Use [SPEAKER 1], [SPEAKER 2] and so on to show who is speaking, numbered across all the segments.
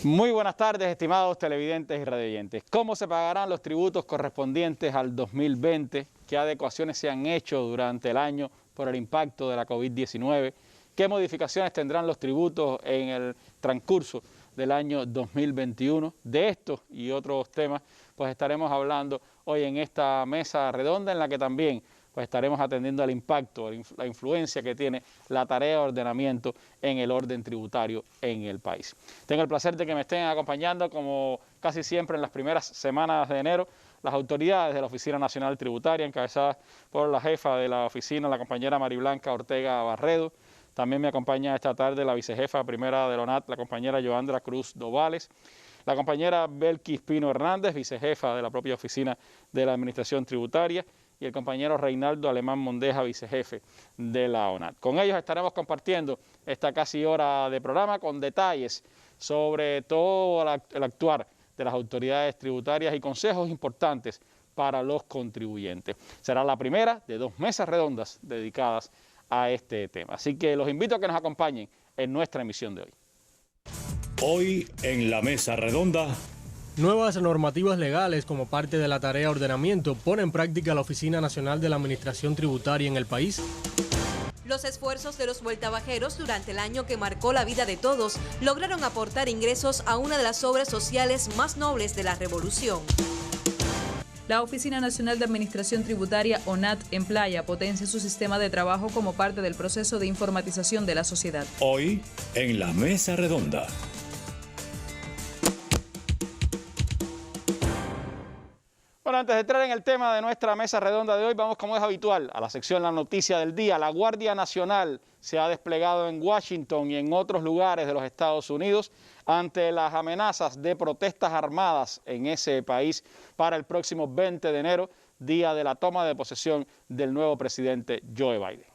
[SPEAKER 1] Muy buenas tardes, estimados televidentes y radioyentes. ¿Cómo se pagarán los tributos correspondientes al 2020? ¿Qué adecuaciones se han hecho durante el año por el impacto de la COVID-19? ¿Qué modificaciones tendrán los tributos en el transcurso del año 2021? De estos y otros temas pues estaremos hablando hoy en esta mesa redonda, en la que también pues estaremos atendiendo al impacto, la influencia que tiene la tarea de ordenamiento en el orden tributario en el país. Tengo el placer de que me estén acompañando, como casi siempre en las primeras semanas de enero, las autoridades de la Oficina Nacional Tributaria, encabezadas por la jefa de la oficina, la compañera Mariblanca Ortega Barredo. También me acompaña esta tarde la vicejefa primera de la ONAT, la compañera Joandra Cruz Dovales, la compañera Belkis Pino Hernández, vicejefa de la propia Oficina de la Administración Tributaria, y el compañero Reinaldo Alemán Mondeja, vicejefe de la ONAT. Con ellos estaremos compartiendo esta casi hora de programa con detalles sobre todo el actuar de las autoridades tributarias y consejos importantes para los contribuyentes. Será la primera de 2 mesas redondas dedicadas a este tema. Así que los invito a que nos acompañen en nuestra emisión de hoy.
[SPEAKER 2] Hoy en la mesa redonda.
[SPEAKER 3] Nuevas normativas legales como parte de la tarea de ordenamiento pone en práctica la Oficina Nacional de la Administración Tributaria en el país.
[SPEAKER 4] Los esfuerzos de los vueltabajeros durante el año que marcó la vida de todos lograron aportar ingresos a una de las obras sociales más nobles de la revolución.
[SPEAKER 5] La Oficina Nacional de Administración Tributaria, ONAT, en Playa, potencia su sistema de trabajo como parte del proceso de informatización de la sociedad.
[SPEAKER 2] Hoy en la mesa redonda.
[SPEAKER 1] Bueno, antes de entrar en el tema de nuestra mesa redonda de hoy, vamos, como es habitual, a la sección La Noticia del Día. La Guardia Nacional se ha desplegado en Washington y en otros lugares de los Estados Unidos ante las amenazas de protestas armadas en ese país para el próximo 20 de enero, día de la toma de posesión del nuevo presidente Joe Biden.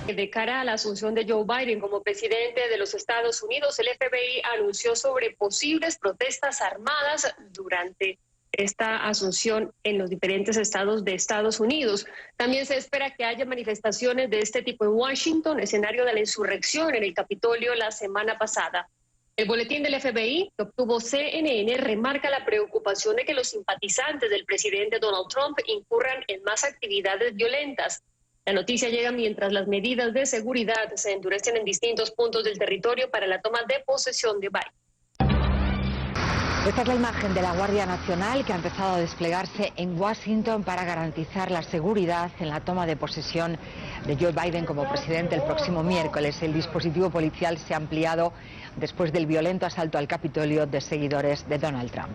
[SPEAKER 6] De cara a la asunción de Joe Biden como presidente de los Estados Unidos, el FBI anunció sobre posibles protestas armadas durante esta asunción en los diferentes estados de Estados Unidos. También se espera que haya manifestaciones de este tipo en Washington, escenario de la insurrección en el Capitolio la semana pasada. El boletín del FBI que obtuvo CNN remarca la preocupación de que los simpatizantes del presidente Donald Trump incurran en más actividades violentas. La noticia llega mientras las medidas de seguridad se endurecen en distintos puntos del territorio para la toma de posesión de Biden.
[SPEAKER 7] Esta es la imagen de la Guardia Nacional que ha empezado a desplegarse en Washington para garantizar la seguridad en la toma de posesión de Joe Biden como presidente el próximo miércoles. El dispositivo policial se ha ampliado después del violento asalto al Capitolio de seguidores de Donald Trump.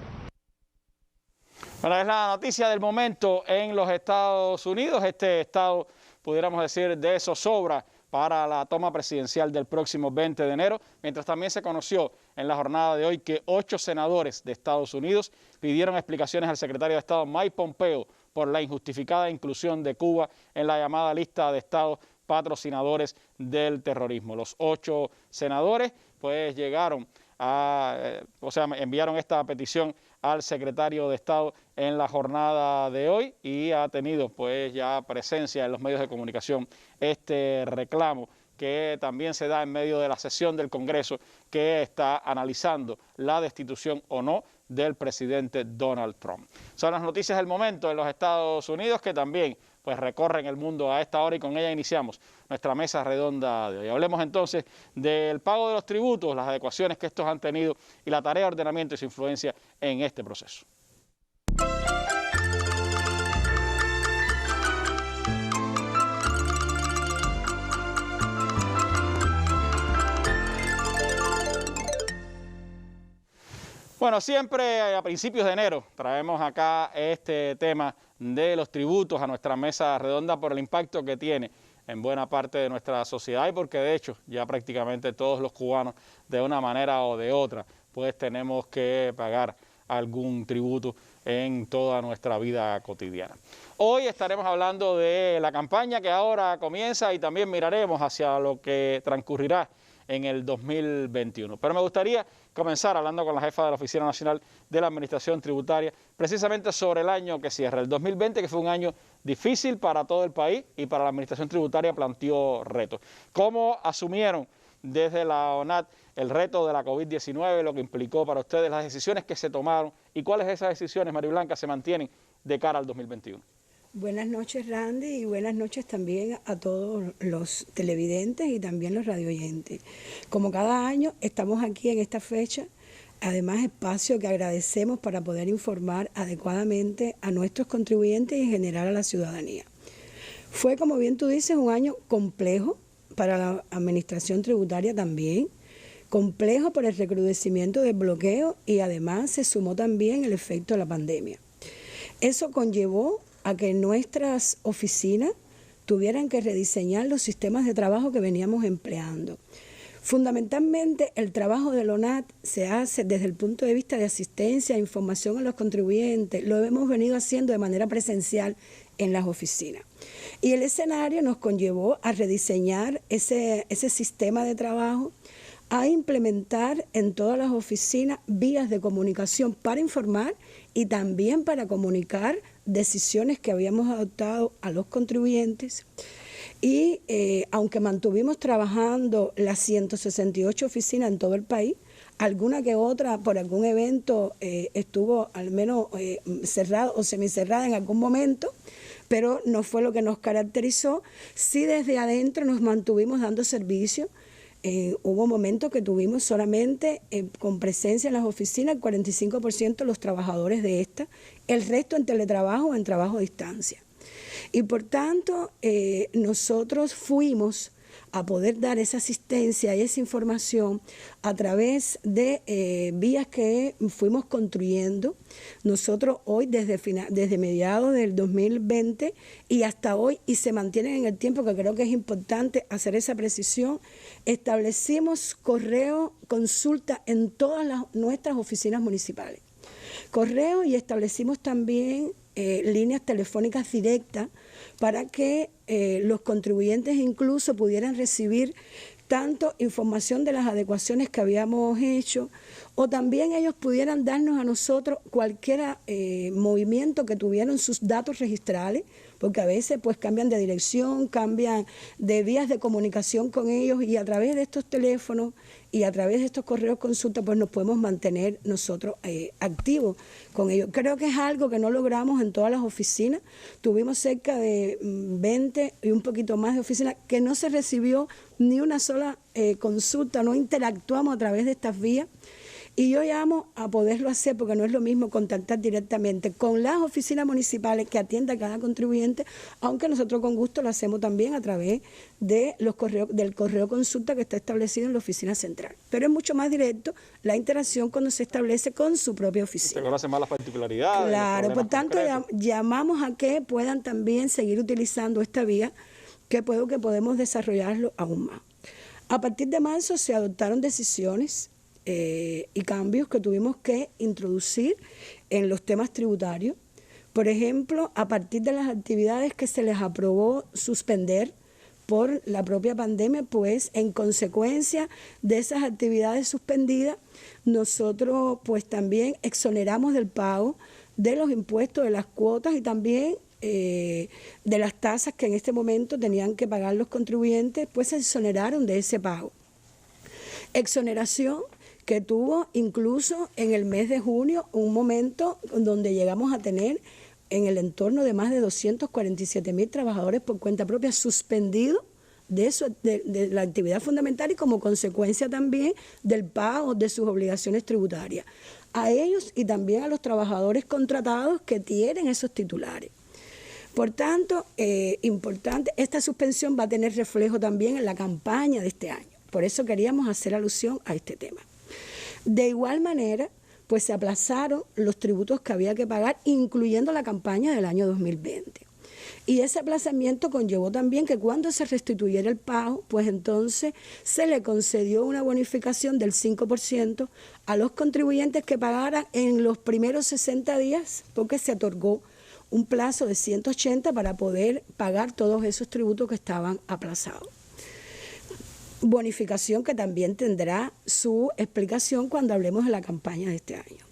[SPEAKER 1] Bueno, es la noticia del momento en los Estados Unidos. Este estado, pudiéramos decir, de zozobra para la toma presidencial del próximo 20 de enero, mientras también se conoció en la jornada de hoy que 8 senadores de Estados Unidos pidieron explicaciones al secretario de Estado Mike Pompeo por la injustificada inclusión de Cuba en la llamada lista de estados patrocinadores del terrorismo. Los 8 senadores pues llegaron enviaron esta petición al secretario de Estado en la jornada de hoy y ha tenido pues ya presencia en los medios de comunicación este reclamo que también se da en medio de la sesión del Congreso que está analizando la destitución o no del presidente Donald Trump. Son las noticias del momento en los Estados Unidos que también pues recorren el mundo a esta hora y con ella iniciamos nuestra mesa redonda de hoy. Hablemos entonces del pago de los tributos, las adecuaciones que estos han tenido y la tarea de ordenamiento y su influencia en este proceso. Bueno, siempre a principios de enero traemos acá este tema de los tributos a nuestra mesa redonda por el impacto que tiene en buena parte de nuestra sociedad y porque de hecho ya prácticamente todos los cubanos de una manera o de otra pues tenemos que pagar algún tributo en toda nuestra vida cotidiana. Hoy estaremos hablando de la campaña que ahora comienza y también miraremos hacia lo que transcurrirá en el 2021. Pero me gustaría comenzar hablando con la jefa de la Oficina Nacional de la Administración Tributaria, precisamente sobre el año que cierra, el 2020, que fue un año difícil para todo el país y para la Administración Tributaria planteó retos. ¿Cómo asumieron desde la ONAT el reto de la COVID-19, lo que implicó para ustedes, las decisiones que se tomaron y cuáles de esas decisiones, María Blanca, se mantienen de cara al 2021?
[SPEAKER 8] Buenas noches, Randy, y buenas noches también a todos los televidentes y también los radioyentes. Como cada año, estamos aquí en esta fecha, además espacio que agradecemos para poder informar adecuadamente a nuestros contribuyentes y en general a la ciudadanía. Fue, como bien tú dices, un año complejo para la administración tributaria también, complejo por el recrudecimiento del bloqueo y además se sumó también el efecto de la pandemia. Eso conllevó a que nuestras oficinas tuvieran que rediseñar los sistemas de trabajo que veníamos empleando. Fundamentalmente, el trabajo de la ONAT se hace desde el punto de vista de asistencia e información a los contribuyentes. Lo hemos venido haciendo de manera presencial en las oficinas. Y el escenario nos conllevó a rediseñar ese sistema de trabajo, a implementar en todas las oficinas vías de comunicación para informar y también para comunicar decisiones que habíamos adoptado a los contribuyentes. Y aunque mantuvimos trabajando las 168 oficinas en todo el país, alguna que otra por algún evento estuvo al menos cerrada o semicerrada en algún momento, pero no fue lo que nos caracterizó. Sí, desde adentro nos mantuvimos dando servicio. Hubo momentos que tuvimos solamente con presencia en las oficinas el 45% de los trabajadores de esta, el resto en teletrabajo o en trabajo a distancia. Y por tanto, nosotros fuimos a poder dar esa asistencia y esa información a través de vías que fuimos construyendo. Nosotros hoy, desde mediados del 2020 y hasta hoy, y se mantienen en el tiempo, que creo que es importante hacer esa precisión, establecimos correo consulta en todas nuestras oficinas municipales. Correo, y establecimos también líneas telefónicas directas para que los contribuyentes incluso pudieran recibir tanto información de las adecuaciones que habíamos hecho, o también ellos pudieran darnos a nosotros cualquier movimiento que tuvieran sus datos registrales, porque a veces pues cambian de dirección, cambian de vías de comunicación con ellos, y a través de estos teléfonos y a través de estos correos consulta pues nos podemos mantener nosotros activos con ellos. Creo que es algo que no logramos en todas las oficinas. Tuvimos cerca de 20 y un poquito más de oficinas que no se recibió ni una sola consulta, no interactuamos a través de estas vías. Y yo llamo a poderlo hacer, porque no es lo mismo contactar directamente con las oficinas municipales que atienda a cada contribuyente, aunque nosotros con gusto lo hacemos también a través de del correo consulta que está establecido en la oficina central. Pero es mucho más directo la interacción cuando se establece con su propia oficina.
[SPEAKER 1] Se conocen más las particularidades.
[SPEAKER 8] Claro, por tanto llamamos a que puedan también seguir utilizando esta vía, que podemos desarrollarlo aún más. A partir de marzo se adoptaron decisiones y cambios que tuvimos que introducir en los temas tributarios. Por ejemplo, a partir de las actividades que se les aprobó suspender por la propia pandemia, pues en consecuencia de esas actividades suspendidas, nosotros pues también exoneramos del pago de los impuestos, de las cuotas y también de las tasas que en este momento tenían que pagar los contribuyentes, pues se exoneraron de ese pago. Exoneración que tuvo incluso en el mes de junio un momento donde llegamos a tener en el entorno de más de 247.000 trabajadores por cuenta propia suspendidos de la actividad fundamental y como consecuencia también del pago de sus obligaciones tributarias. A ellos y también a los trabajadores contratados que tienen esos titulares. Por tanto, importante, esta suspensión va a tener reflejo también en la campaña de este año. Por eso queríamos hacer alusión a este tema. De igual manera, pues se aplazaron los tributos que había que pagar, incluyendo la campaña del año 2020. Y ese aplazamiento conllevó también que cuando se restituyera el pago, pues entonces se le concedió una bonificación del 5% a los contribuyentes que pagaran en los primeros 60 días, porque se otorgó un plazo de 180 para poder pagar todos esos tributos que estaban aplazados. Bonificación que también tendrá su explicación cuando hablemos de la campaña de este año.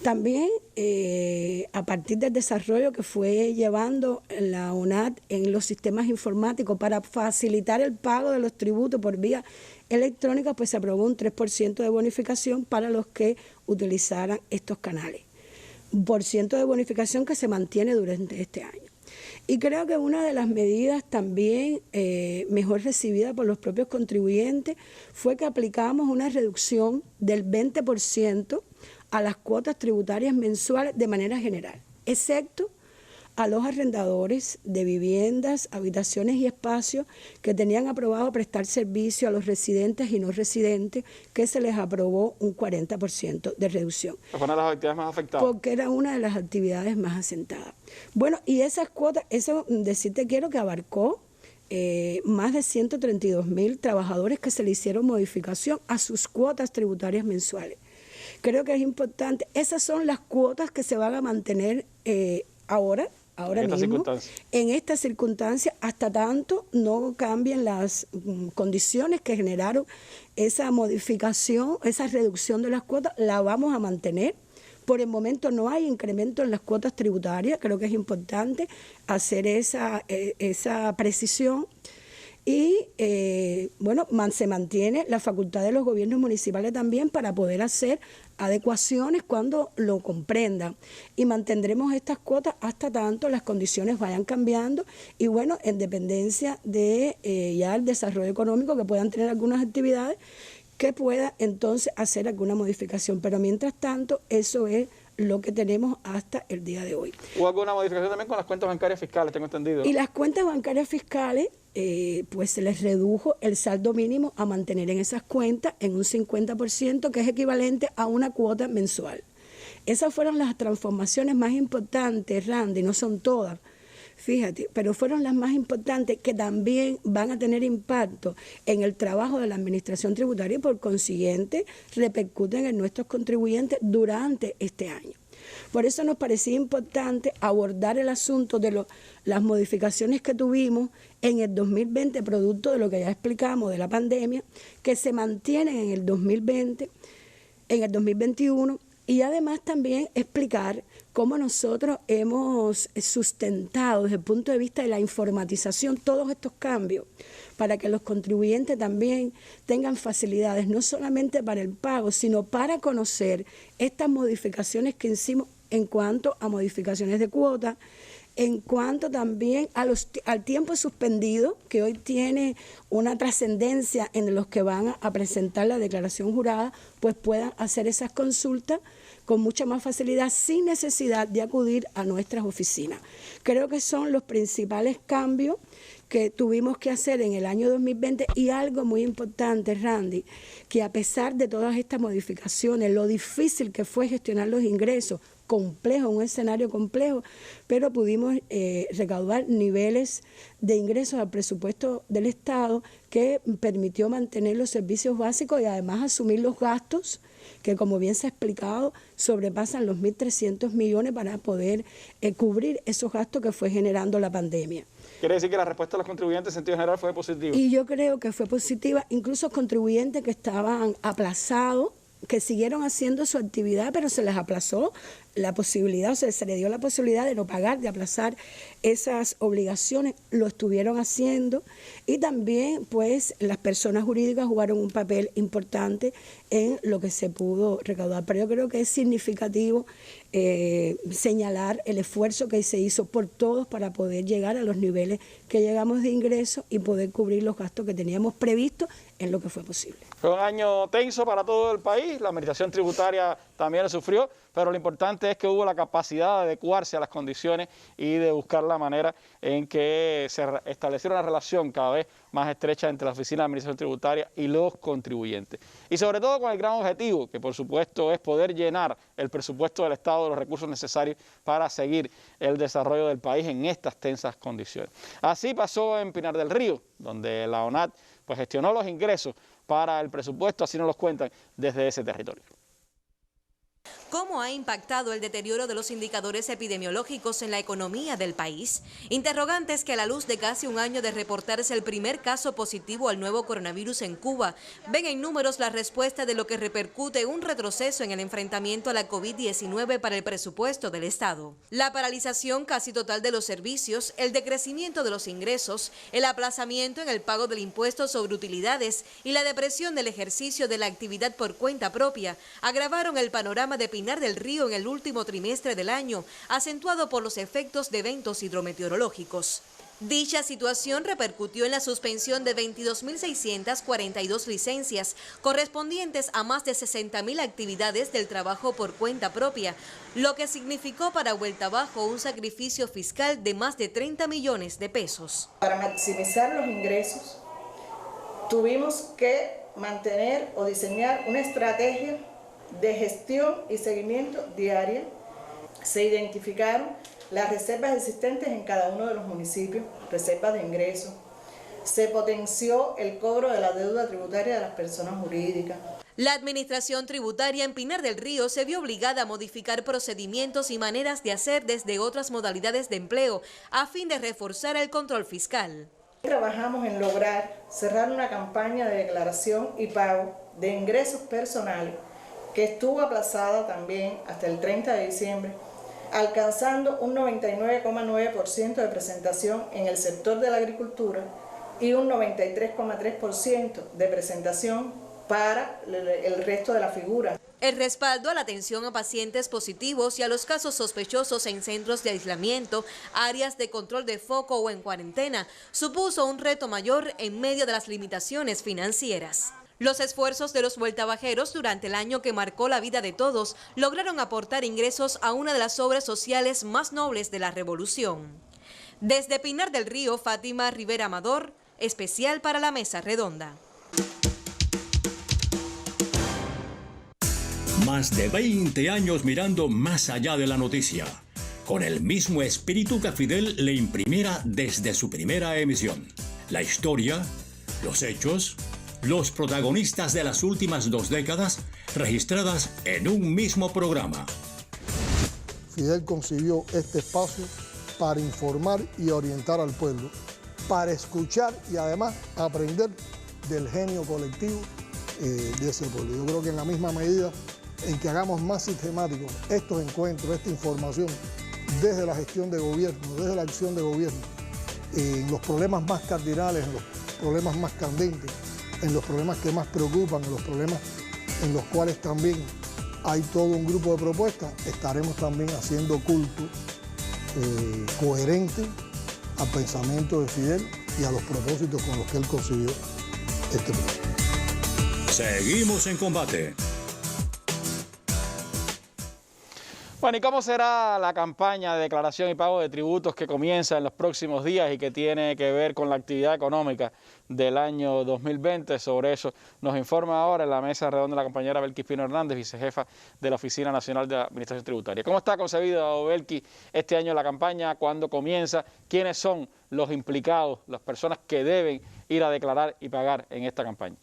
[SPEAKER 8] También, a partir del desarrollo que fue llevando la ONAT en los sistemas informáticos para facilitar el pago de los tributos por vía electrónica, pues se aprobó un 3% de bonificación para los que utilizaran estos canales. Un por ciento de bonificación que se mantiene durante este año. Y creo que una de las medidas también mejor recibida por los propios contribuyentes fue que aplicamos una reducción del 20% a las cuotas tributarias mensuales de manera general, excepto a los arrendadores de viviendas, habitaciones y espacios que tenían aprobado prestar servicio a los residentes y no residentes, que se les aprobó un 40% de reducción.
[SPEAKER 1] ¿Fue una de las actividades más afectadas?
[SPEAKER 8] Porque era una de las actividades más asentadas. Bueno, y esas cuotas, eso decirte quiero que abarcó más de 132.000 trabajadores que se le hicieron modificación a sus cuotas tributarias mensuales. Creo que es importante. Esas son las cuotas que se van a mantener ahora mismo, en esta circunstancia, hasta tanto no cambien las condiciones que generaron esa modificación, esa reducción de las cuotas, la vamos a mantener. Por el momento no hay incremento en las cuotas tributarias, creo que es importante hacer esa precisión. Y bueno, se mantiene la facultad de los gobiernos municipales también para poder hacer adecuaciones cuando lo comprendan, y mantendremos estas cuotas hasta tanto las condiciones vayan cambiando y bueno, en dependencia de ya el desarrollo económico, que puedan tener algunas actividades que pueda entonces hacer alguna modificación, pero mientras tanto eso es lo que tenemos hasta el día de hoy.
[SPEAKER 1] ¿Hubo alguna modificación también con las cuentas bancarias fiscales, tengo entendido?
[SPEAKER 8] Y las cuentas bancarias fiscales, pues se les redujo el saldo mínimo a mantener en esas cuentas en un 50%, que es equivalente a una cuota mensual. Esas fueron las transformaciones más importantes, Randy, no son todas, fíjate, pero fueron las más importantes, que también van a tener impacto en el trabajo de la administración tributaria y por consiguiente repercuten en nuestros contribuyentes durante este año. Por eso nos parecía importante abordar el asunto de las modificaciones que tuvimos en el 2020, producto de lo que ya explicamos de la pandemia, que se mantienen en el 2020, en el 2021, y además también explicar cómo nosotros hemos sustentado desde el punto de vista de la informatización todos estos cambios para que los contribuyentes también tengan facilidades, no solamente para el pago, sino para conocer estas modificaciones que hicimos en cuanto a modificaciones de cuotas, en cuanto también al tiempo suspendido, que hoy tiene una trascendencia en los que van a presentar la declaración jurada, pues puedan hacer esas consultas con mucha más facilidad, sin necesidad de acudir a nuestras oficinas. Creo que son los principales cambios que tuvimos que hacer en el año 2020, y algo muy importante, Randy, que a pesar de todas estas modificaciones, lo difícil que fue gestionar los ingresos, complejo, un escenario complejo, pero pudimos recaudar niveles de ingresos al presupuesto del Estado que permitió mantener los servicios básicos y además asumir los gastos que, como bien se ha explicado, sobrepasan los 1.300 millones para poder cubrir esos gastos que fue generando la pandemia.
[SPEAKER 1] Quiere decir que la respuesta de los contribuyentes en sentido general fue positiva.
[SPEAKER 8] Y yo creo que fue positiva, incluso contribuyentes que estaban aplazados, que siguieron haciendo su actividad, pero se les aplazó la posibilidad, o sea, se les dio la posibilidad de no pagar, de aplazar esas obligaciones, lo estuvieron haciendo, y también pues las personas jurídicas jugaron un papel importante en lo que se pudo recaudar. Pero yo creo que es significativo señalar el esfuerzo que se hizo por todos para poder llegar a los niveles que llegamos de ingresos y poder cubrir los gastos que teníamos previstos en lo que fue posible.
[SPEAKER 1] Fue un año tenso para todo el país, la administración tributaria también lo sufrió, pero lo importante es que hubo la capacidad de adecuarse a las condiciones y de buscar la manera en que se estableciera una relación cada vez más estrecha entre la Oficina de Administración Tributaria y los contribuyentes. Y sobre todo con el gran objetivo, que por supuesto es poder llenar el presupuesto del Estado de los recursos necesarios para seguir el desarrollo del país en estas tensas condiciones. Así pasó en Pinar del Río, donde la ONAT pues gestionó los ingresos para el presupuesto, así nos los cuentan desde ese territorio.
[SPEAKER 4] ¿Cómo ha impactado el deterioro de los indicadores epidemiológicos en la economía del país? Interrogantes que a la luz de casi un año de reportarse el primer caso positivo al nuevo coronavirus en Cuba, ven en números la respuesta de lo que repercute un retroceso en el enfrentamiento a la COVID-19 para el presupuesto del Estado. La paralización casi total de los servicios, el decrecimiento de los ingresos, el aplazamiento en el pago del impuesto sobre utilidades y la depresión del ejercicio de la actividad por cuenta propia agravaron el panorama de Pinar del Río en el último trimestre del año, acentuado por los efectos de eventos hidrometeorológicos. Dicha situación repercutió en la suspensión de 22.642 licencias, correspondientes a más de 60.000 actividades del trabajo por cuenta propia, lo que significó para Vuelta Abajo un sacrificio fiscal de más de 30 millones de pesos.
[SPEAKER 9] Para maximizar los ingresos, tuvimos que mantener o diseñar una estrategia de gestión y seguimiento diaria. Se identificaron las reservas existentes en cada uno de los municipios, reservas de ingresos. Se potenció el cobro de la deuda tributaria de las personas jurídicas.
[SPEAKER 4] La Administración Tributaria en Pinar del Río se vio obligada a modificar procedimientos y maneras de hacer desde otras modalidades de empleo a fin de reforzar el control fiscal.
[SPEAKER 9] Trabajamos en lograr cerrar una campaña de declaración y pago de ingresos personales que estuvo aplazada también hasta el 30 de diciembre, alcanzando un 99,9% de presentación en el sector de la agricultura y un 93,3% de presentación para el resto de la figura.
[SPEAKER 4] El respaldo a la atención a pacientes positivos y a los casos sospechosos en centros de aislamiento, áreas de control de foco o en cuarentena supuso un reto mayor en medio de las limitaciones financieras. Los esfuerzos de los vueltabajeros durante el año que marcó la vida de todos lograron aportar ingresos a una de las obras sociales más nobles de la revolución. Desde Pinar del Río, Fátima Rivera Amador, especial para la Mesa Redonda.
[SPEAKER 2] Más de 20 años mirando más allá de la noticia, con el mismo espíritu que Fidel le imprimiera desde su primera emisión. La historia, los hechos, los protagonistas de las últimas 2 décadas registradas en un mismo programa.
[SPEAKER 10] Fidel concibió este espacio para informar y orientar al pueblo, para escuchar y además aprender del genio colectivo de ese pueblo. Yo creo que en la misma medida en que hagamos más sistemáticos estos encuentros, esta información desde la gestión de gobierno, desde la acción de gobierno, en los problemas más cardinales, en los problemas más candentes, en los problemas que más preocupan, en los problemas en los cuales también hay todo un grupo de propuestas, estaremos también haciendo culto coherente al pensamiento de Fidel y a los propósitos con los que él concibió este programa.
[SPEAKER 2] Seguimos en combate.
[SPEAKER 1] Bueno, ¿y cómo será la campaña de declaración y pago de tributos que comienza en los próximos días y que tiene que ver con la actividad económica del año 2020? Sobre eso nos informa ahora en la mesa redonda la compañera Belkis Pino Hernández, vicejefa de la Oficina Nacional de Administración Tributaria. ¿Cómo está concebido, Belkis, este año la campaña? ¿Cuándo comienza? ¿Quiénes son los implicados, las personas que deben ir a declarar y pagar en esta campaña?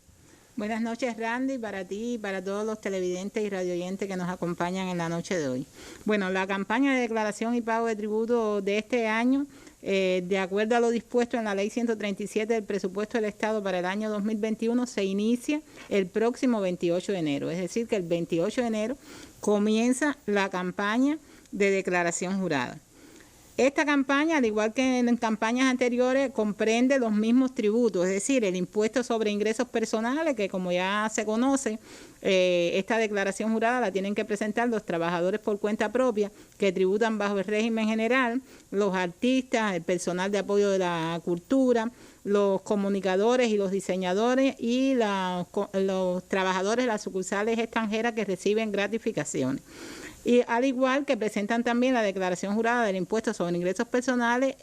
[SPEAKER 11] Buenas noches, Randy, para ti y para todos los televidentes y radioyentes que nos acompañan en la noche de hoy. Bueno, la campaña de declaración y pago de tributo de este año, de acuerdo a lo dispuesto en la Ley 137 del Presupuesto del Estado para el año 2021, se inicia el próximo 28 de enero. Es decir, que el 28 de enero comienza la campaña de declaración jurada. Esta campaña, al igual que en campañas anteriores, comprende los mismos tributos, es decir, el impuesto sobre ingresos personales, que como ya se conoce, esta declaración jurada la tienen que presentar los trabajadores por cuenta propia que tributan bajo el régimen general, los artistas, el personal de apoyo de la cultura, los comunicadores y los diseñadores y los trabajadores de las sucursales extranjeras que reciben gratificaciones. Y al igual que presentan también la declaración jurada del impuesto sobre ingresos personales,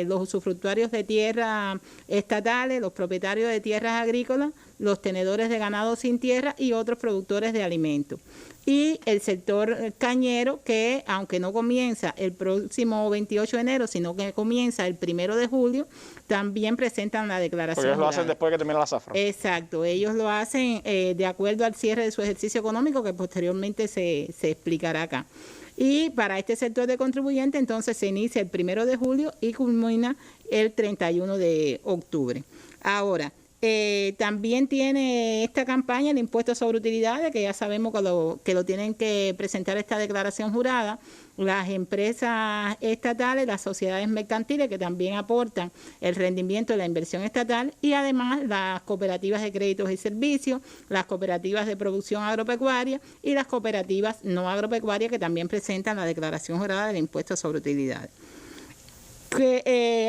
[SPEAKER 11] los usufructuarios de tierra estatales, los propietarios de tierras agrícolas, los tenedores de ganado sin tierra y otros productores de alimentos. Y el sector cañero, que aunque no comienza el próximo 28 de enero, sino que comienza el 1 de julio, también presentan la declaración.
[SPEAKER 1] Porque ellos lo
[SPEAKER 11] jurada.
[SPEAKER 1] hacen después de que termina la zafra.
[SPEAKER 11] Exacto, ellos lo hacen de acuerdo al cierre de su ejercicio económico, que posteriormente se explicará acá. Y para este sector de contribuyentes, entonces se inicia el 1 de julio y culmina el 31 de octubre. Ahora, también tiene esta campaña el impuesto sobre utilidades, que ya sabemos que lo tienen que presentar esta declaración jurada, las empresas estatales, las sociedades mercantiles que también aportan el rendimiento de la inversión estatal, y además las cooperativas de créditos y servicios, las cooperativas de producción agropecuaria y las cooperativas no agropecuarias, que también presentan la declaración jurada del impuesto sobre utilidades.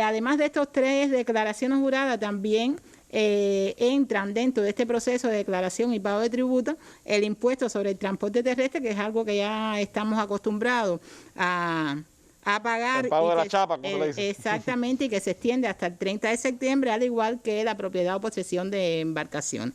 [SPEAKER 11] Además de estos 3 declaraciones juradas, también entran dentro de este proceso de declaración y pago de tributos el impuesto sobre el transporte terrestre, que es algo que ya estamos acostumbrados a pagar.
[SPEAKER 1] El pago de la chapa, como le dicen.
[SPEAKER 11] Exactamente, y que se extiende hasta el 30 de septiembre, al igual que la propiedad o posesión de embarcación.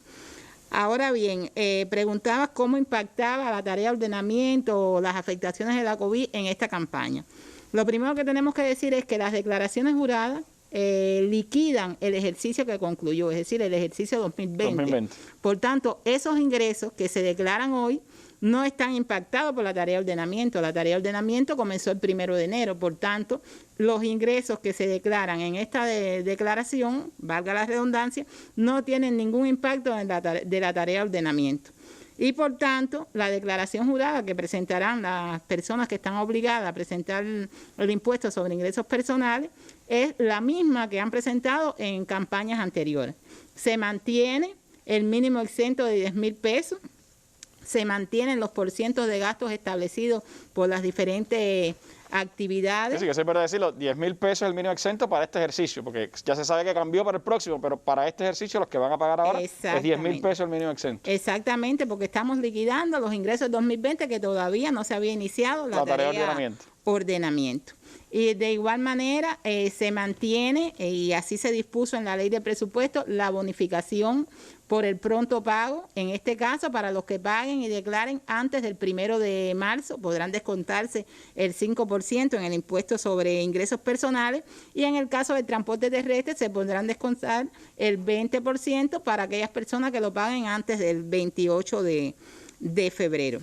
[SPEAKER 11] Ahora bien, preguntabas cómo impactaba la tarea de ordenamiento o las afectaciones de la COVID en esta campaña. Lo primero que tenemos que decir es que las declaraciones juradas liquidan el ejercicio que concluyó, es decir, el ejercicio 2020. Por tanto, esos ingresos que se declaran hoy no están impactados por la tarea de ordenamiento. La tarea de ordenamiento comenzó el 1 de enero, por tanto, los ingresos que se declaran en esta declaración, valga la redundancia, no tienen ningún impacto de la tarea de ordenamiento. Y por tanto, la declaración jurada que presentarán las personas que están obligadas a presentar el impuesto sobre ingresos personales es la misma que han presentado en campañas anteriores. Se mantiene el mínimo exento de 10,000 pesos, se mantienen los porcientos de gastos establecidos por las diferentes actividades.
[SPEAKER 1] Sí, que es verdad decirlo, 10,000 pesos es el mínimo exento para este ejercicio, porque ya se sabe que cambió para el próximo, pero para este ejercicio los que van a pagar ahora es 10,000 pesos el mínimo exento.
[SPEAKER 11] Exactamente, porque estamos liquidando los ingresos del 2020 que todavía no se había iniciado la tarea de ordenamiento. Y de igual manera se mantiene, y así se dispuso en la ley de presupuesto, la bonificación por el pronto pago. En este caso, para los que paguen y declaren antes del 1 de marzo, podrán descontarse el 5% en el impuesto sobre ingresos personales, y en el caso del transporte terrestre se podrán descontar el 20% para aquellas personas que lo paguen antes del 28 de febrero.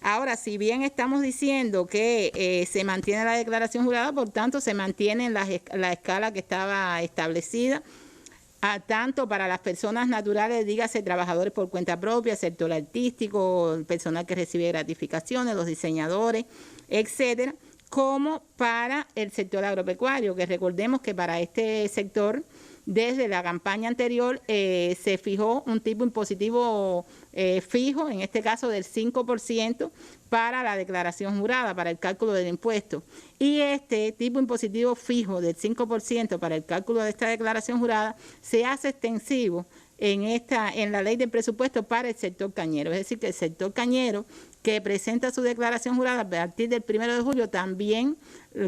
[SPEAKER 11] Ahora, si bien estamos diciendo que se mantiene la declaración jurada, por tanto se mantiene la escala que estaba establecida, tanto para las personas naturales, dígase trabajadores por cuenta propia, sector artístico, el personal que recibe gratificaciones, los diseñadores, etcétera, como para el sector agropecuario, que recordemos que para este sector, desde la campaña anterior, se fijó un tipo impositivo fijo, en este caso del 5%, para la declaración jurada, para el cálculo del impuesto. Y este tipo impositivo fijo del 5% para el cálculo de esta declaración jurada se hace extensivo en la ley de presupuesto para el sector cañero. Es decir, que el sector cañero que presenta su declaración jurada a partir del 1 de julio también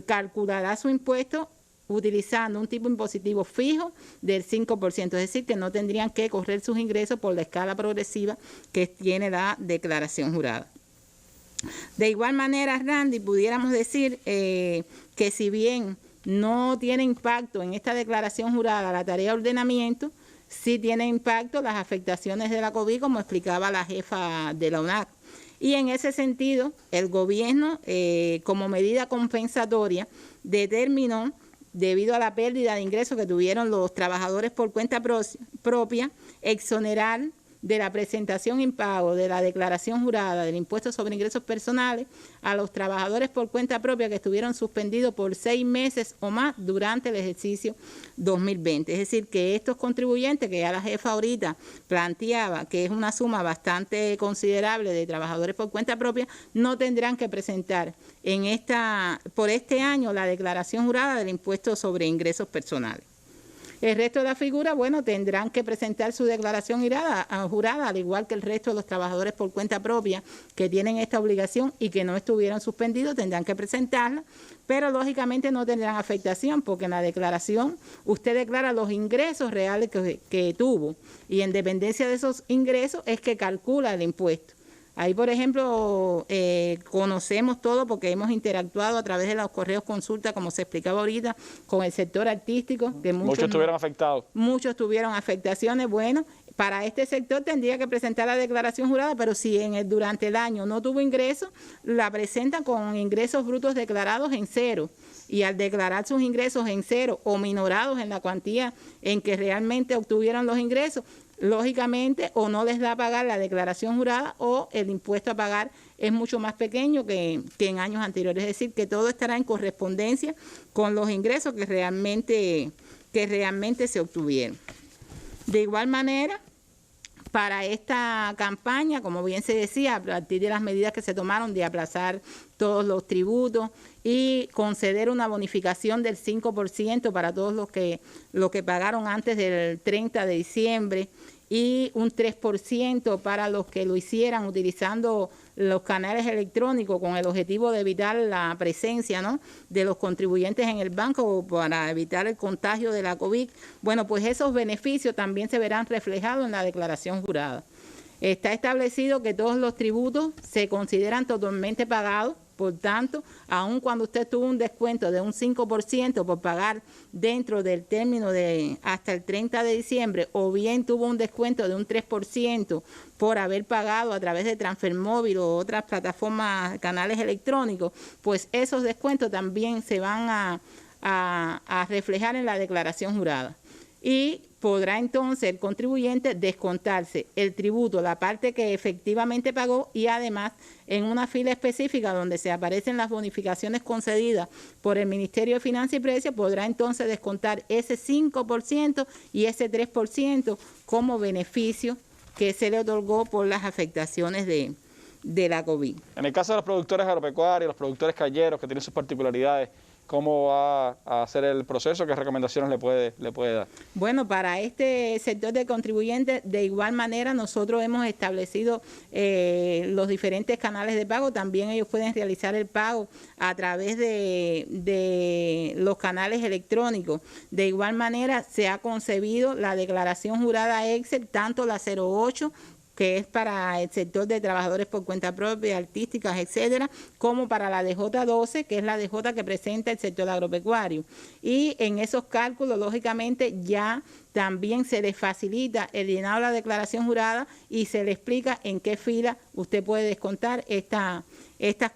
[SPEAKER 11] calculará su impuesto utilizando un tipo impositivo fijo del 5%, es decir, que no tendrían que correr sus ingresos por la escala progresiva que tiene la declaración jurada. De igual manera, Randy, pudiéramos decir que si bien no tiene impacto en esta declaración jurada la tarea de ordenamiento, sí tiene impacto las afectaciones de la COVID, como explicaba la jefa de la UNAC. Y en ese sentido, el gobierno, como medida compensatoria, determinó, debido a la pérdida de ingresos que tuvieron los trabajadores por cuenta propia, exonerar de la presentación en pago de la declaración jurada del impuesto sobre ingresos personales a los trabajadores por cuenta propia que estuvieron suspendidos por 6 meses o más durante el ejercicio 2020. Es decir, que estos contribuyentes, que ya la jefa ahorita planteaba que es una suma bastante considerable de trabajadores por cuenta propia, no tendrán que presentar por este año la declaración jurada del impuesto sobre ingresos personales. El resto de las figuras, bueno, tendrán que presentar su declaración jurada, al igual que el resto de los trabajadores por cuenta propia que tienen esta obligación y que no estuvieron suspendidos, tendrán que presentarla, pero lógicamente no tendrán afectación porque en la declaración usted declara los ingresos reales que tuvo y en dependencia de esos ingresos es que calcula el impuesto. Ahí, por ejemplo, conocemos todo porque hemos interactuado a través de los correos consulta, como se explicaba ahorita, con el sector artístico. Que
[SPEAKER 1] muchos estuvieron afectados.
[SPEAKER 11] Muchos tuvieron afectaciones. Bueno, para este sector tendría que presentar la declaración jurada, pero si durante el año no tuvo ingresos, la presentan con ingresos brutos declarados en cero. Y al declarar sus ingresos en cero o minorados en la cuantía en que realmente obtuvieron los ingresos, lógicamente o no les da a pagar la declaración jurada o el impuesto a pagar es mucho más pequeño que en años anteriores. Es decir, que todo estará en correspondencia con los ingresos que realmente se obtuvieron. De igual manera, para esta campaña, como bien se decía, a partir de las medidas que se tomaron de aplazar todos los tributos y conceder una bonificación del 5% para todos los que pagaron antes del 30 de diciembre y un 3% para los que lo hicieran utilizando los canales electrónicos con el objetivo de evitar la presencia, ¿no?, de los contribuyentes en el banco para evitar el contagio de la COVID. Bueno, pues esos beneficios también se verán reflejados en la declaración jurada. Está establecido que todos los tributos se consideran totalmente pagados. Por tanto, aun cuando usted tuvo un descuento de un 5% por pagar dentro del término de hasta el 30 de diciembre, o bien tuvo un descuento de un 3% por haber pagado a través de Transfer Móvil o otras plataformas, canales electrónicos, pues esos descuentos también se van a reflejar en la declaración jurada. Y podrá entonces el contribuyente descontarse el tributo, la parte que efectivamente pagó, y además en una fila específica donde se aparecen las bonificaciones concedidas por el Ministerio de Finanzas y Precios, podrá entonces descontar ese 5% y ese 3% como beneficio que se le otorgó por las afectaciones de la COVID.
[SPEAKER 1] En el caso de los productores agropecuarios, los productores calleros que tienen sus particularidades, ¿cómo va a hacer el proceso? ¿Qué recomendaciones le puede dar?
[SPEAKER 11] Bueno, para este sector de contribuyentes, de igual manera, nosotros hemos establecido los diferentes canales de pago. También ellos pueden realizar el pago a través de los canales electrónicos. De igual manera, se ha concebido la declaración jurada Excel, tanto la 08, que es para el sector de trabajadores por cuenta propia, artísticas, etcétera, como para la DJ12, que es la DJ que presenta el sector agropecuario. Y en esos cálculos, lógicamente, ya también se les facilita el llenado de la declaración jurada y se le explica en qué fila usted puede descontar estas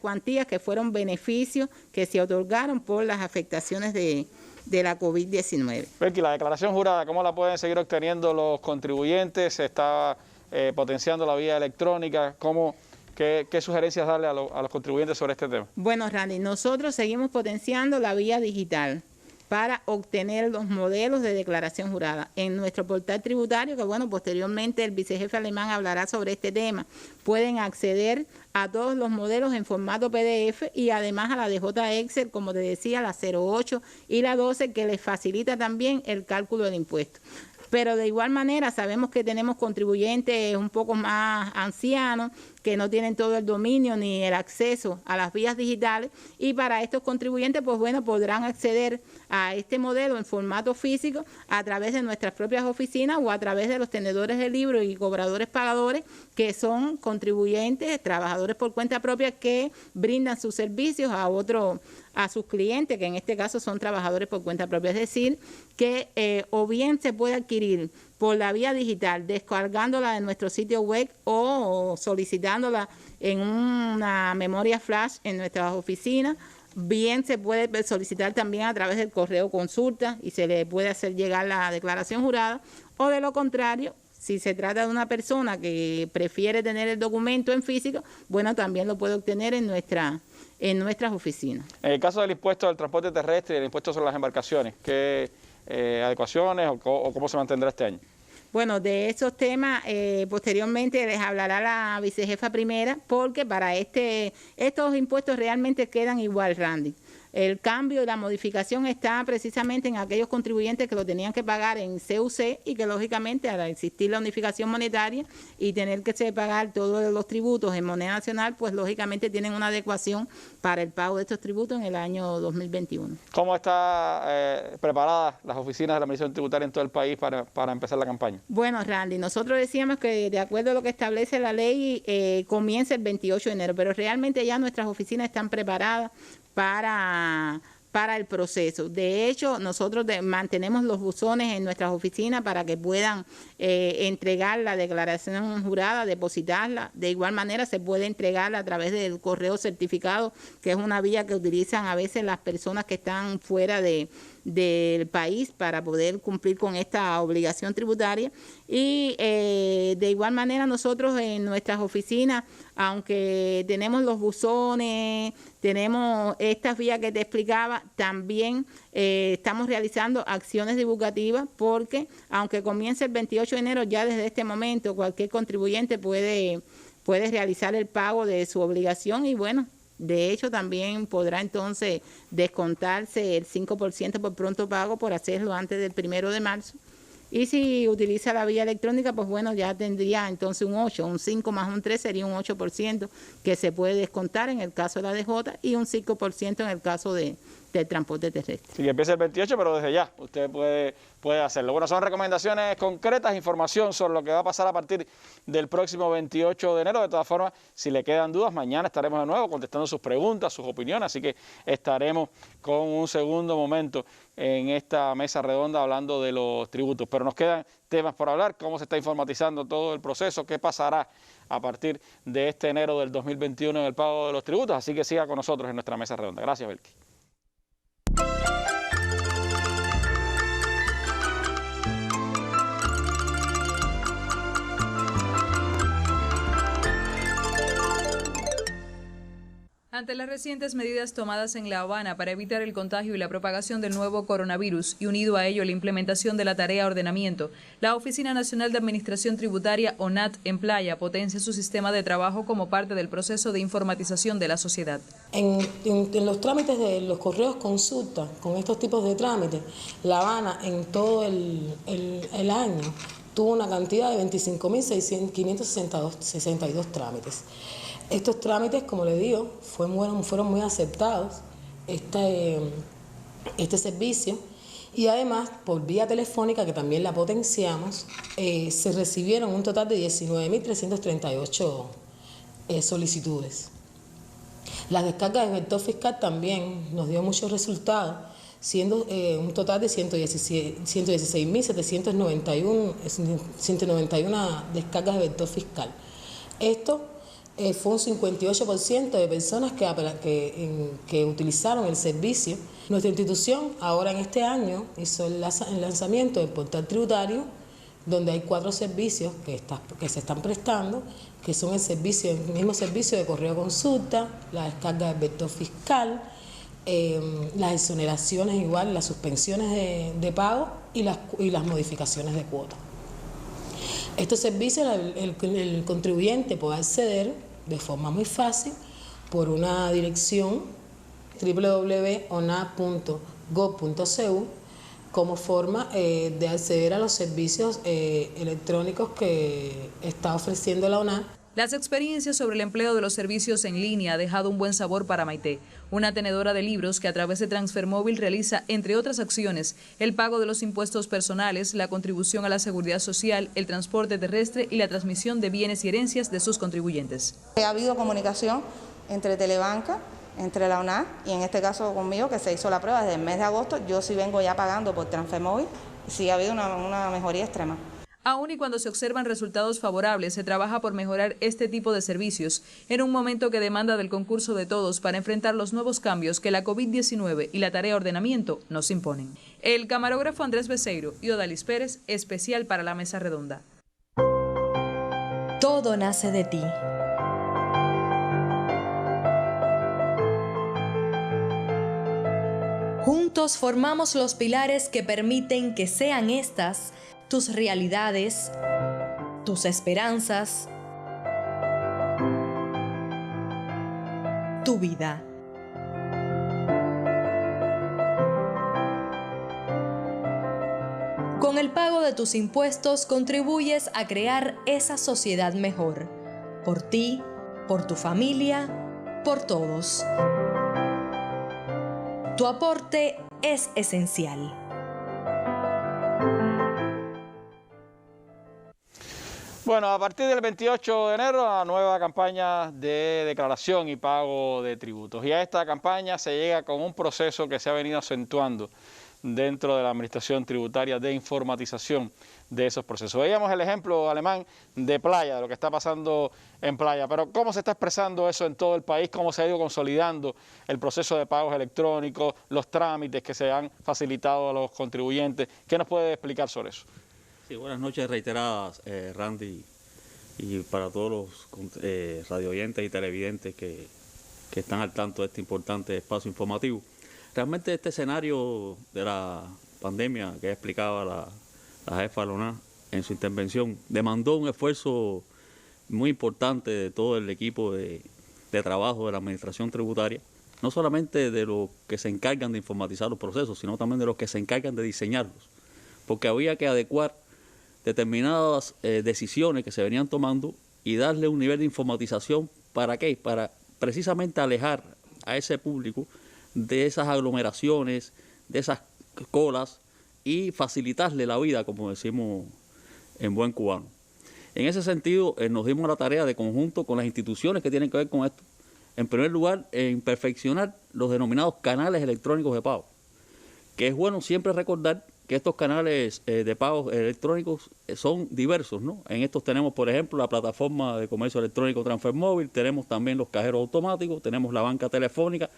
[SPEAKER 11] cuantías que fueron beneficios que se otorgaron por las afectaciones de la COVID-19.
[SPEAKER 1] Becky, la declaración jurada, ¿cómo la pueden seguir obteniendo los contribuyentes? ¿Se está potenciando la vía electrónica? ¿Qué sugerencias darle a los contribuyentes sobre este tema?
[SPEAKER 11] Bueno, Randy, nosotros seguimos potenciando la vía digital para obtener los modelos de declaración jurada. En nuestro portal tributario, que bueno, posteriormente el vicejefe Alemán hablará sobre este tema, pueden acceder a todos los modelos en formato PDF y además a la DJ Excel, como te decía, la 08 y la 12, que les facilita también el cálculo del impuesto. Pero de igual manera sabemos que tenemos contribuyentes un poco más ancianos que no tienen todo el dominio ni el acceso a las vías digitales, y para estos contribuyentes, pues bueno, podrán acceder a este modelo en formato físico a través de nuestras propias oficinas o a través de los tenedores de libros y cobradores pagadores, que son contribuyentes, trabajadores por cuenta propia que brindan sus servicios a sus clientes, que en este caso son trabajadores por cuenta propia. Es decir, que o bien se puede adquirir por la vía digital, descargándola de nuestro sitio web o solicitándola en una memoria flash en nuestras oficinas. Bien se puede solicitar también a través del correo consulta y se le puede hacer llegar la declaración jurada, o de lo contrario, si se trata de una persona que prefiere tener el documento en físico, bueno, también lo puede obtener en nuestras oficinas.
[SPEAKER 1] En el caso del impuesto del transporte terrestre y el impuesto sobre las embarcaciones, ¿qué adecuaciones o cómo se mantendrá este año?
[SPEAKER 11] Bueno, de esos temas posteriormente les hablará la vicejefa primera, porque para estos impuestos realmente quedan igual, Randy. El cambio y la modificación está precisamente en aquellos contribuyentes que lo tenían que pagar en CUC y que lógicamente al existir la unificación monetaria y tener que pagar todos los tributos en moneda nacional, pues lógicamente tienen una adecuación para el pago de estos tributos en el año 2021.
[SPEAKER 1] ¿Cómo están preparadas las oficinas de la Administración Tributaria en todo el país para empezar la campaña?
[SPEAKER 11] Bueno, Randy, nosotros decíamos que de acuerdo a lo que establece la ley comienza el 28 de enero, pero realmente ya nuestras oficinas están preparadas para el proceso. De hecho, nosotros mantenemos los buzones en nuestras oficinas para que puedan entregar la declaración jurada, depositarla. De igual manera se puede entregarla a través del correo certificado, que es una vía que utilizan a veces las personas que están fuera del país para poder cumplir con esta obligación tributaria. Y de igual manera nosotros en nuestras oficinas, aunque tenemos los buzones, tenemos estas vías que te explicaba, también estamos realizando acciones divulgativas porque aunque comience el 28 de enero, ya desde este momento cualquier contribuyente puede realizar el pago de su obligación y bueno, de hecho también podrá entonces descontarse el 5% por pronto pago por hacerlo antes del 1 de marzo. Y si utiliza la vía electrónica, pues bueno, ya tendría entonces un 8, un 5 más un 3 sería un 8% que se puede descontar en el caso de la DJ y un 5% en el caso del transporte terrestre.
[SPEAKER 1] Sí, empieza el 28, pero desde ya usted puede hacerlo. Bueno, son recomendaciones concretas, información sobre lo que va a pasar a partir del próximo 28 de enero. De todas formas, si le quedan dudas, mañana estaremos de nuevo contestando sus preguntas, sus opiniones, así que estaremos con un segundo momento en esta mesa redonda hablando de los tributos. Pero nos quedan temas por hablar, cómo se está informatizando todo el proceso, qué pasará a partir de este enero del 2021 en el pago de los tributos, así que siga con nosotros en nuestra mesa redonda. Gracias, Belki.
[SPEAKER 5] Ante las recientes medidas tomadas en La Habana para evitar el contagio y la propagación del nuevo coronavirus y unido a ello la implementación de la tarea ordenamiento, la Oficina Nacional de Administración Tributaria, ONAT, en Playa, potencia su sistema de trabajo como parte del proceso de informatización de la sociedad.
[SPEAKER 12] En los trámites de los correos consulta, con estos tipos de trámites, La Habana en todo el año tuvo una cantidad de 25.562 trámites. Estos trámites, como le digo, fueron muy aceptados, este servicio, y además, por vía telefónica, que también la potenciamos, se recibieron un total de 19.338 solicitudes. Las descargas de vector fiscal también nos dio muchos resultados, siendo un total de 116.791 descargas de vector fiscal. Esto fue un 58% de personas que utilizaron el servicio. Nuestra institución ahora en este año hizo el lanzamiento del portal tributario, donde hay 4 servicios que se están prestando, que son el mismo servicio de correo consulta, la descarga del vector fiscal, las exoneraciones igual, las suspensiones de pago y las modificaciones de cuota. Estos servicios el contribuyente puede acceder de forma muy fácil por una dirección www.onat.gov.cu como forma de acceder a los servicios electrónicos que está ofreciendo la ONAT.
[SPEAKER 5] Las experiencias sobre el empleo de los servicios en línea ha dejado un buen sabor para Maite, una tenedora de libros que a través de Transfer Móvil realiza, entre otras acciones, el pago de los impuestos personales, la contribución a la seguridad social, el transporte terrestre y la transmisión de bienes y herencias de sus contribuyentes.
[SPEAKER 13] Ha habido comunicación entre Telebanca, entre la ONAT y en este caso conmigo, que se hizo la prueba desde el mes de agosto. Yo sí vengo ya pagando por Transfer Móvil y sí ha habido una mejoría extrema.
[SPEAKER 5] Aún y cuando se observan resultados favorables, se trabaja por mejorar este tipo de servicios en un momento que demanda del concurso de todos para enfrentar los nuevos cambios que la COVID-19 y la tarea ordenamiento nos imponen. El camarógrafo Andrés Becerro y Odalis Pérez, especial para la Mesa Redonda.
[SPEAKER 4] Todo nace de ti. Juntos formamos los pilares que permiten que sean estas tus realidades, tus esperanzas, tu vida. Con el pago de tus impuestos contribuyes a crear esa sociedad mejor. Por ti, por tu familia, por todos. Tu aporte es esencial.
[SPEAKER 1] Bueno, a partir del 28 de enero, la nueva campaña de declaración y pago de tributos. Y a esta campaña se llega con un proceso que se ha venido acentuando dentro de la Administración Tributaria de informatización de esos procesos. Veíamos el ejemplo, Alemán, de Playa, de lo que está pasando en Playa, pero ¿cómo se está expresando eso en todo el país? ¿Cómo se ha ido consolidando el proceso de pagos electrónicos, los trámites que se han facilitado a los contribuyentes? ¿Qué nos puede explicar sobre eso?
[SPEAKER 14] Sí, buenas noches reiteradas, Randy, y para todos los radioyentes y televidentes que están al tanto de este importante espacio informativo. Realmente este escenario de la pandemia que explicaba la jefa de la ONA en su intervención demandó un esfuerzo muy importante de todo el equipo de trabajo de la Administración Tributaria, no solamente de los que se encargan de informatizar los procesos, sino también de los que se encargan de diseñarlos, porque había que adecuar determinadas decisiones que se venían tomando y darle un nivel de informatización. ¿Para qué? Para precisamente alejar a ese público de esas aglomeraciones, de esas colas y facilitarle la vida, como decimos en buen cubano. En ese sentido, nos dimos la tarea de conjunto con las instituciones que tienen que ver con esto. En primer lugar, en perfeccionar los denominados canales electrónicos de pago, que es bueno siempre recordar que estos canales de pagos electrónicos son diversos, ¿no? En estos tenemos, por ejemplo, la plataforma de comercio electrónico TransferMóvil, tenemos también los cajeros automáticos, tenemos la banca telefónica,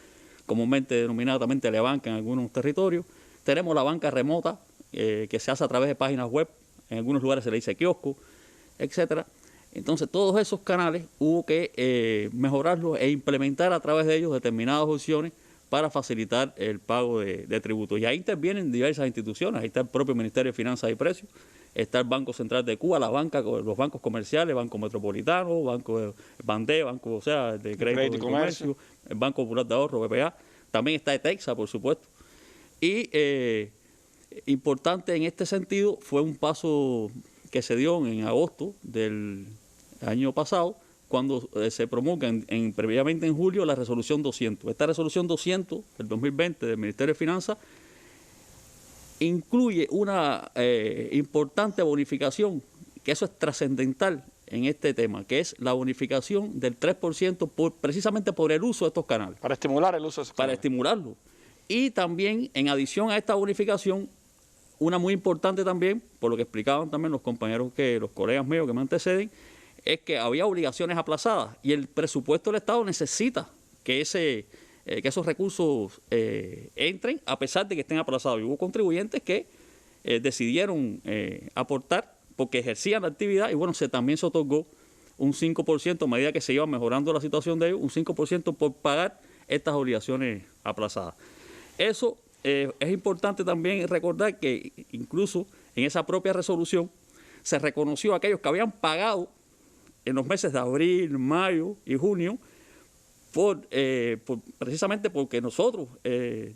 [SPEAKER 14] comúnmente denominada también telebanca en algunos territorios, tenemos la banca remota, que se hace a través de páginas web, en algunos lugares se le dice kiosco, etcétera. Entonces, todos esos canales hubo que mejorarlos e implementar a través de ellos determinadas opciones para facilitar el pago de tributos. Y ahí intervienen diversas instituciones, ahí está el propio Ministerio de Finanzas y Precios, está el Banco Central de Cuba, los bancos comerciales, Banco Metropolitano, Banco Bandé, Banco, o sea, de Crédito y Comercio, el Banco Popular de Ahorro, BPA, también está ETEXA, por supuesto. Y importante en este sentido fue un paso que se dio en agosto del año pasado, cuando se promulga previamente en julio la resolución 200. Esta resolución 200 del 2020 del Ministerio de Finanzas incluye una importante bonificación, que eso es trascendental en este tema, que es la bonificación del 3% precisamente por el uso de estos canales.
[SPEAKER 1] Para estimular el uso de esos canales.
[SPEAKER 14] Para estimularlo. Y también, en adición a esta bonificación, una muy importante también, por lo que explicaban también los compañeros, los colegas míos que me anteceden, es que había obligaciones aplazadas y el presupuesto del Estado necesita que esos recursos entren a pesar de que estén aplazados. Y hubo contribuyentes que decidieron aportar porque ejercían la actividad y bueno, también se otorgó un 5% a medida que se iba mejorando la situación de ellos, un 5% por pagar estas obligaciones aplazadas. Eso es importante también recordar que incluso en esa propia resolución se reconoció a aquellos que habían pagado en los meses de abril, mayo y junio, precisamente porque nosotros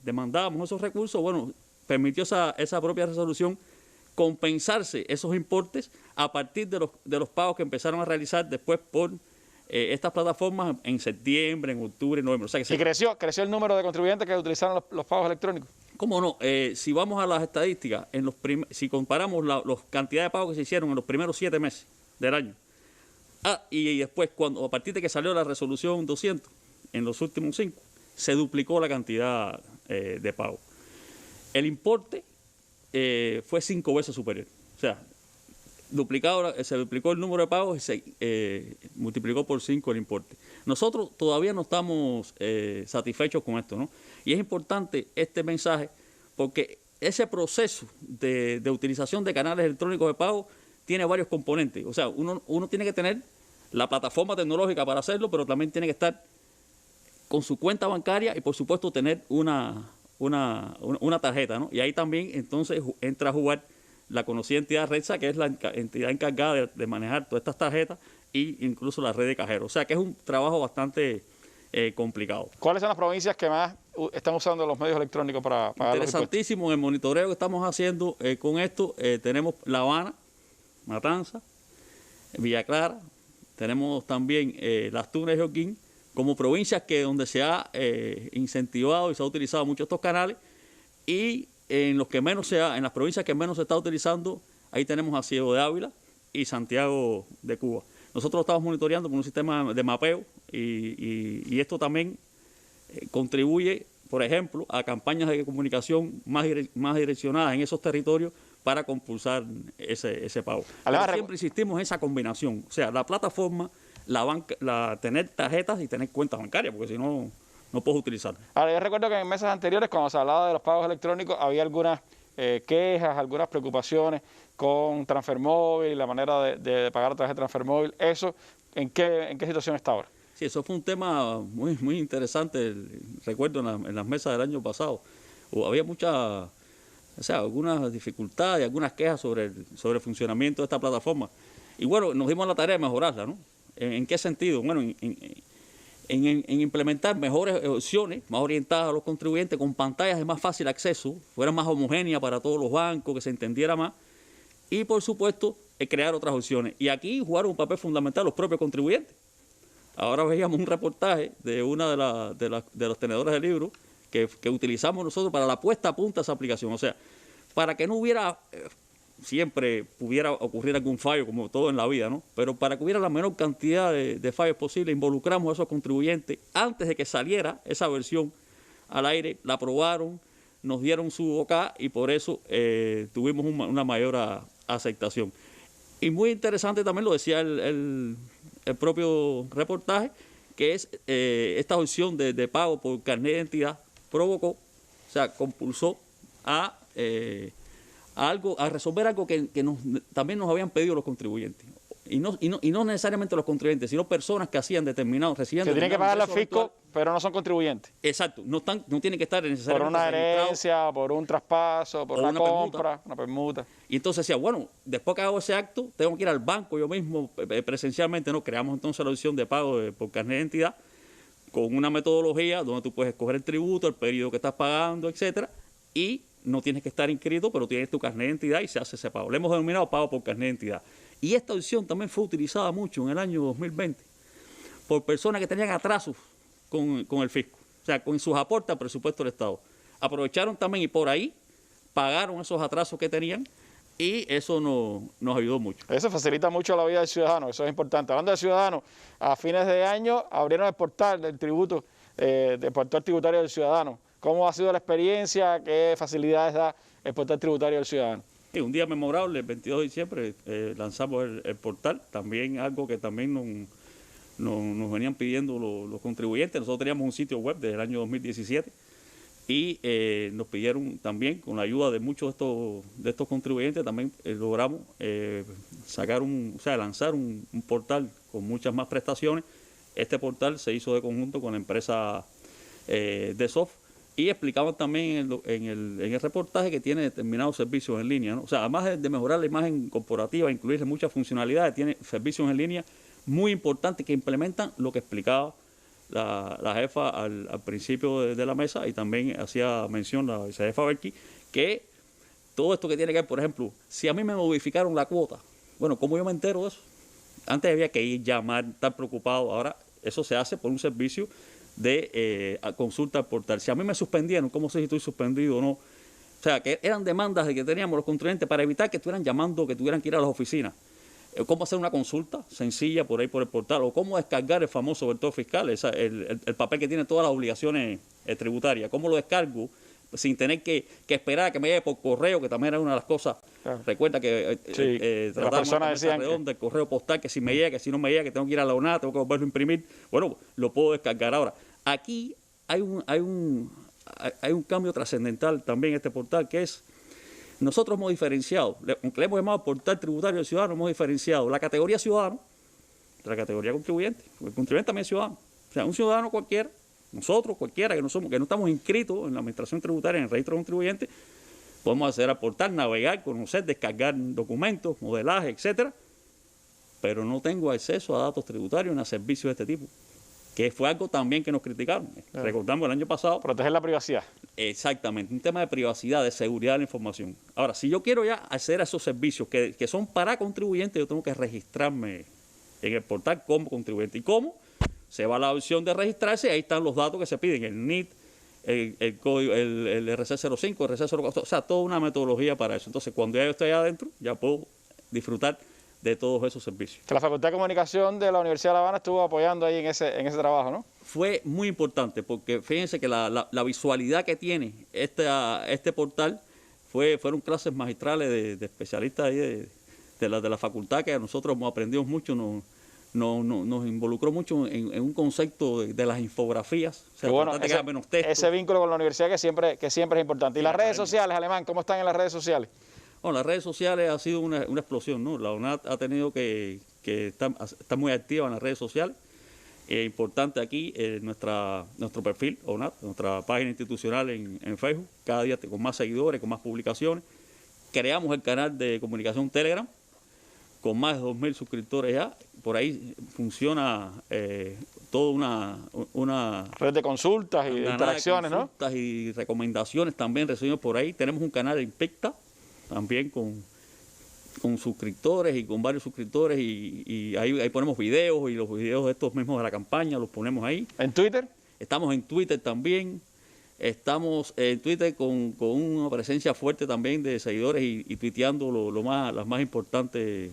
[SPEAKER 14] demandábamos esos recursos. Bueno, permitió esa propia resolución compensarse esos importes a partir de los pagos que empezaron a realizar después por estas plataformas en septiembre, en octubre, en noviembre. O sea que
[SPEAKER 1] ¿Y creció el número de contribuyentes que utilizaron los pagos electrónicos?
[SPEAKER 14] ¿Cómo no? Si vamos a las estadísticas, si comparamos la cantidad de pagos que se hicieron en los primeros 7 meses del año, y después, a partir de que salió la resolución 200, en los últimos 5, se duplicó la cantidad de pago. El importe fue 5 veces superior. O sea, se duplicó el número de pagos y se multiplicó por 5 el importe. Nosotros todavía no estamos satisfechos con esto, ¿no? Y es importante este mensaje porque ese proceso de utilización de canales electrónicos de pago tiene varios componentes. O sea, uno tiene que tener la plataforma tecnológica para hacerlo, pero también tiene que estar con su cuenta bancaria y, por supuesto, tener una tarjeta, ¿no? Y ahí también, entonces, entra a jugar la conocida entidad REDSA, que es la entidad encargada de manejar todas estas tarjetas e incluso la red de cajeros. O sea, que es un trabajo bastante complicado.
[SPEAKER 1] ¿Cuáles son las provincias que más están usando los medios electrónicos para pagar los impuestos?
[SPEAKER 14] Interesantísimo. En el monitoreo que estamos haciendo con esto, tenemos La Habana, Matanza, Villa Clara, tenemos también Las Tunas y Joaquín, como provincias donde se ha incentivado y se ha utilizado mucho estos canales, y en las provincias que menos se está utilizando, ahí tenemos a Ciego de Ávila y Santiago de Cuba. Nosotros estamos monitoreando con un sistema de mapeo y esto también contribuye, por ejemplo, a campañas de comunicación más direccionadas en esos territorios para compulsar ese pago. Pero siempre insistimos en esa combinación, o sea, la plataforma, tener tarjetas y tener cuentas bancarias, porque si no, no puedes utilizar.
[SPEAKER 1] Ahora, yo recuerdo que en meses anteriores, cuando se hablaba de los pagos electrónicos, había algunas quejas, algunas preocupaciones con Transfermóvil, la manera de pagar a través de Transfermóvil. ¿Eso en qué situación está ahora?
[SPEAKER 14] Sí, eso fue un tema muy interesante, recuerdo en las mesas del año pasado. Había algunas dificultades, algunas quejas sobre el funcionamiento de esta plataforma. Y bueno, nos dimos la tarea de mejorarla, ¿no? ¿En qué sentido? Bueno, en implementar mejores opciones, más orientadas a los contribuyentes, con pantallas de más fácil acceso, fuera más homogénea para todos los bancos, que se entendiera más. Y, por supuesto, crear otras opciones. Y aquí jugaron un papel fundamental los propios contribuyentes. Ahora veíamos un reportaje de una de los tenedores de libros que utilizamos nosotros para la puesta a punta de esa aplicación. O sea, para que no hubiera, siempre pudiera ocurrir algún fallo, como todo en la vida, ¿no? Pero para que hubiera la menor cantidad de fallos posible, involucramos a esos contribuyentes antes de que saliera esa versión al aire, la aprobaron, nos dieron su OK y por eso tuvimos una mayor aceptación. Y muy interesante también lo decía el propio reportaje, que es esta opción de pago por carnet de identidad compulsó a resolver algo que también nos habían pedido los contribuyentes. Y no necesariamente los contribuyentes, sino personas que hacían recibían
[SPEAKER 1] que tienen que pagar al fisco, pero no son contribuyentes.
[SPEAKER 14] Exacto, no tienen que estar necesariamente
[SPEAKER 1] por una herencia, por un traspaso, por una compra, una permuta.
[SPEAKER 14] Y entonces decía, bueno, después que hago ese acto, tengo que ir al banco yo mismo presencialmente, ¿no? Creamos entonces la opción de pago por carnet de identidad, con una metodología donde tú puedes escoger el tributo, el periodo que estás pagando, etcétera, y no tienes que estar inscrito, pero tienes tu carnet de identidad y se hace ese pago. Le hemos denominado pago por carnet de identidad. Y esta opción también fue utilizada mucho en el año 2020 por personas que tenían atrasos con el fisco, o sea, con sus aportes al presupuesto del Estado. Aprovecharon también y por ahí pagaron esos atrasos que tenían y eso nos ayudó mucho.
[SPEAKER 1] Eso facilita mucho la vida del ciudadano, eso es importante. Hablando del ciudadano, a fines de año abrieron el portal del tributo, del portal tributario del ciudadano. ¿Cómo ha sido la experiencia? ¿Qué facilidades da el portal tributario del ciudadano?
[SPEAKER 14] Sí, un día memorable, el 22 de diciembre, lanzamos el portal, también algo que también nos venían pidiendo los contribuyentes. Nosotros teníamos un sitio web desde el año 2017 y nos pidieron también, con la ayuda de muchos de estos contribuyentes, también logramos lanzar un portal con muchas más prestaciones. Este portal se hizo de conjunto con la empresa de software. Y explicamos también en el reportaje que tiene determinados servicios en línea, ¿no? O sea, además de mejorar la imagen corporativa, incluirle muchas funcionalidades, tiene servicios en línea muy importantes que implementan lo que explicaba la jefa al principio de la mesa, y también hacía mención la vicejefa Berqui, que todo esto que tiene que ver, por ejemplo, si a mí me modificaron la cuota, bueno, ¿cómo yo me entero de eso? Antes había que ir, llamar, estar preocupado, ahora eso se hace por un servicio de consulta al portal. Si a mí me suspendieron, ¿cómo sé si estoy suspendido o no? O sea, que eran demandas que teníamos los contribuyentes para evitar que estuvieran llamando, que tuvieran que ir a las oficinas. Cómo hacer una consulta sencilla por ahí por el portal, o cómo descargar el famoso veredicto fiscal, el papel que tiene todas las obligaciones tributarias. ¿Cómo lo descargo sin tener que esperar a que me llegue por correo, que también era una de las cosas? Claro. Recuerda que tratamos de mesa redonda, el correo postal, que si me llega, que si no me llega, que tengo que ir a la UNA, tengo que volverlo a imprimir. Bueno, lo puedo descargar ahora. Aquí hay un cambio trascendental también en este portal, que es, nosotros hemos diferenciado, aunque le hemos llamado portal tributario del ciudadano, hemos diferenciado la categoría ciudadano de la categoría contribuyente. El contribuyente también es ciudadano. O sea, un ciudadano cualquiera, nosotros cualquiera que no estamos inscritos en la administración tributaria, en el registro de contribuyentes, podemos acceder al portal, navegar, conocer, descargar documentos, modelaje, etcétera, pero no tengo acceso a datos tributarios ni a servicios de este tipo. que fue algo también que nos criticaron. Recordamos el año pasado.
[SPEAKER 1] Proteger la privacidad.
[SPEAKER 14] Exactamente, un tema de privacidad, de seguridad de la información. Ahora, si yo quiero ya acceder a esos servicios que son para contribuyentes, yo tengo que registrarme en el portal como contribuyente. ¿Y cómo? Se va a la opción de registrarse y ahí están los datos que se piden, el NIT, el código, el RC05, el RC04, o sea, toda una metodología para eso. Entonces, cuando ya yo estoy adentro, ya puedo disfrutar de todos esos servicios.
[SPEAKER 1] Que la Facultad de Comunicación de la Universidad de La Habana estuvo apoyando ahí en ese trabajo, ¿no?
[SPEAKER 14] Fue muy importante porque fíjense que la visualidad que tiene este portal fueron clases magistrales de especialistas ahí de la facultad, que nosotros hemos aprendido mucho, nos involucró mucho en un concepto de las infografías. O sea,
[SPEAKER 1] bueno, ese vínculo con la universidad que siempre es importante. ¿Y las redes sociales, Alemán? ¿Cómo están en las redes sociales?
[SPEAKER 14] Bueno, las redes sociales ha sido una explosión, ¿no? La UNAD ha tenido que estar muy activa en las redes sociales. Importante aquí nuestro perfil, UNAD, nuestra página institucional en Facebook, cada día con más seguidores, con más publicaciones. Creamos el canal de comunicación Telegram, con más de 2.000 suscriptores ya. Por ahí funciona toda una
[SPEAKER 1] red de consultas y de interacciones, ¿no?
[SPEAKER 14] Y recomendaciones también recibimos por ahí. Tenemos un canal en Picta, también con suscriptores y con varios suscriptores, y ahí ponemos videos, y los videos de estos mismos de la campaña los ponemos ahí.
[SPEAKER 1] ¿En Twitter?
[SPEAKER 14] Estamos en Twitter también. Estamos en Twitter con una presencia fuerte también de seguidores y tuiteando las más importantes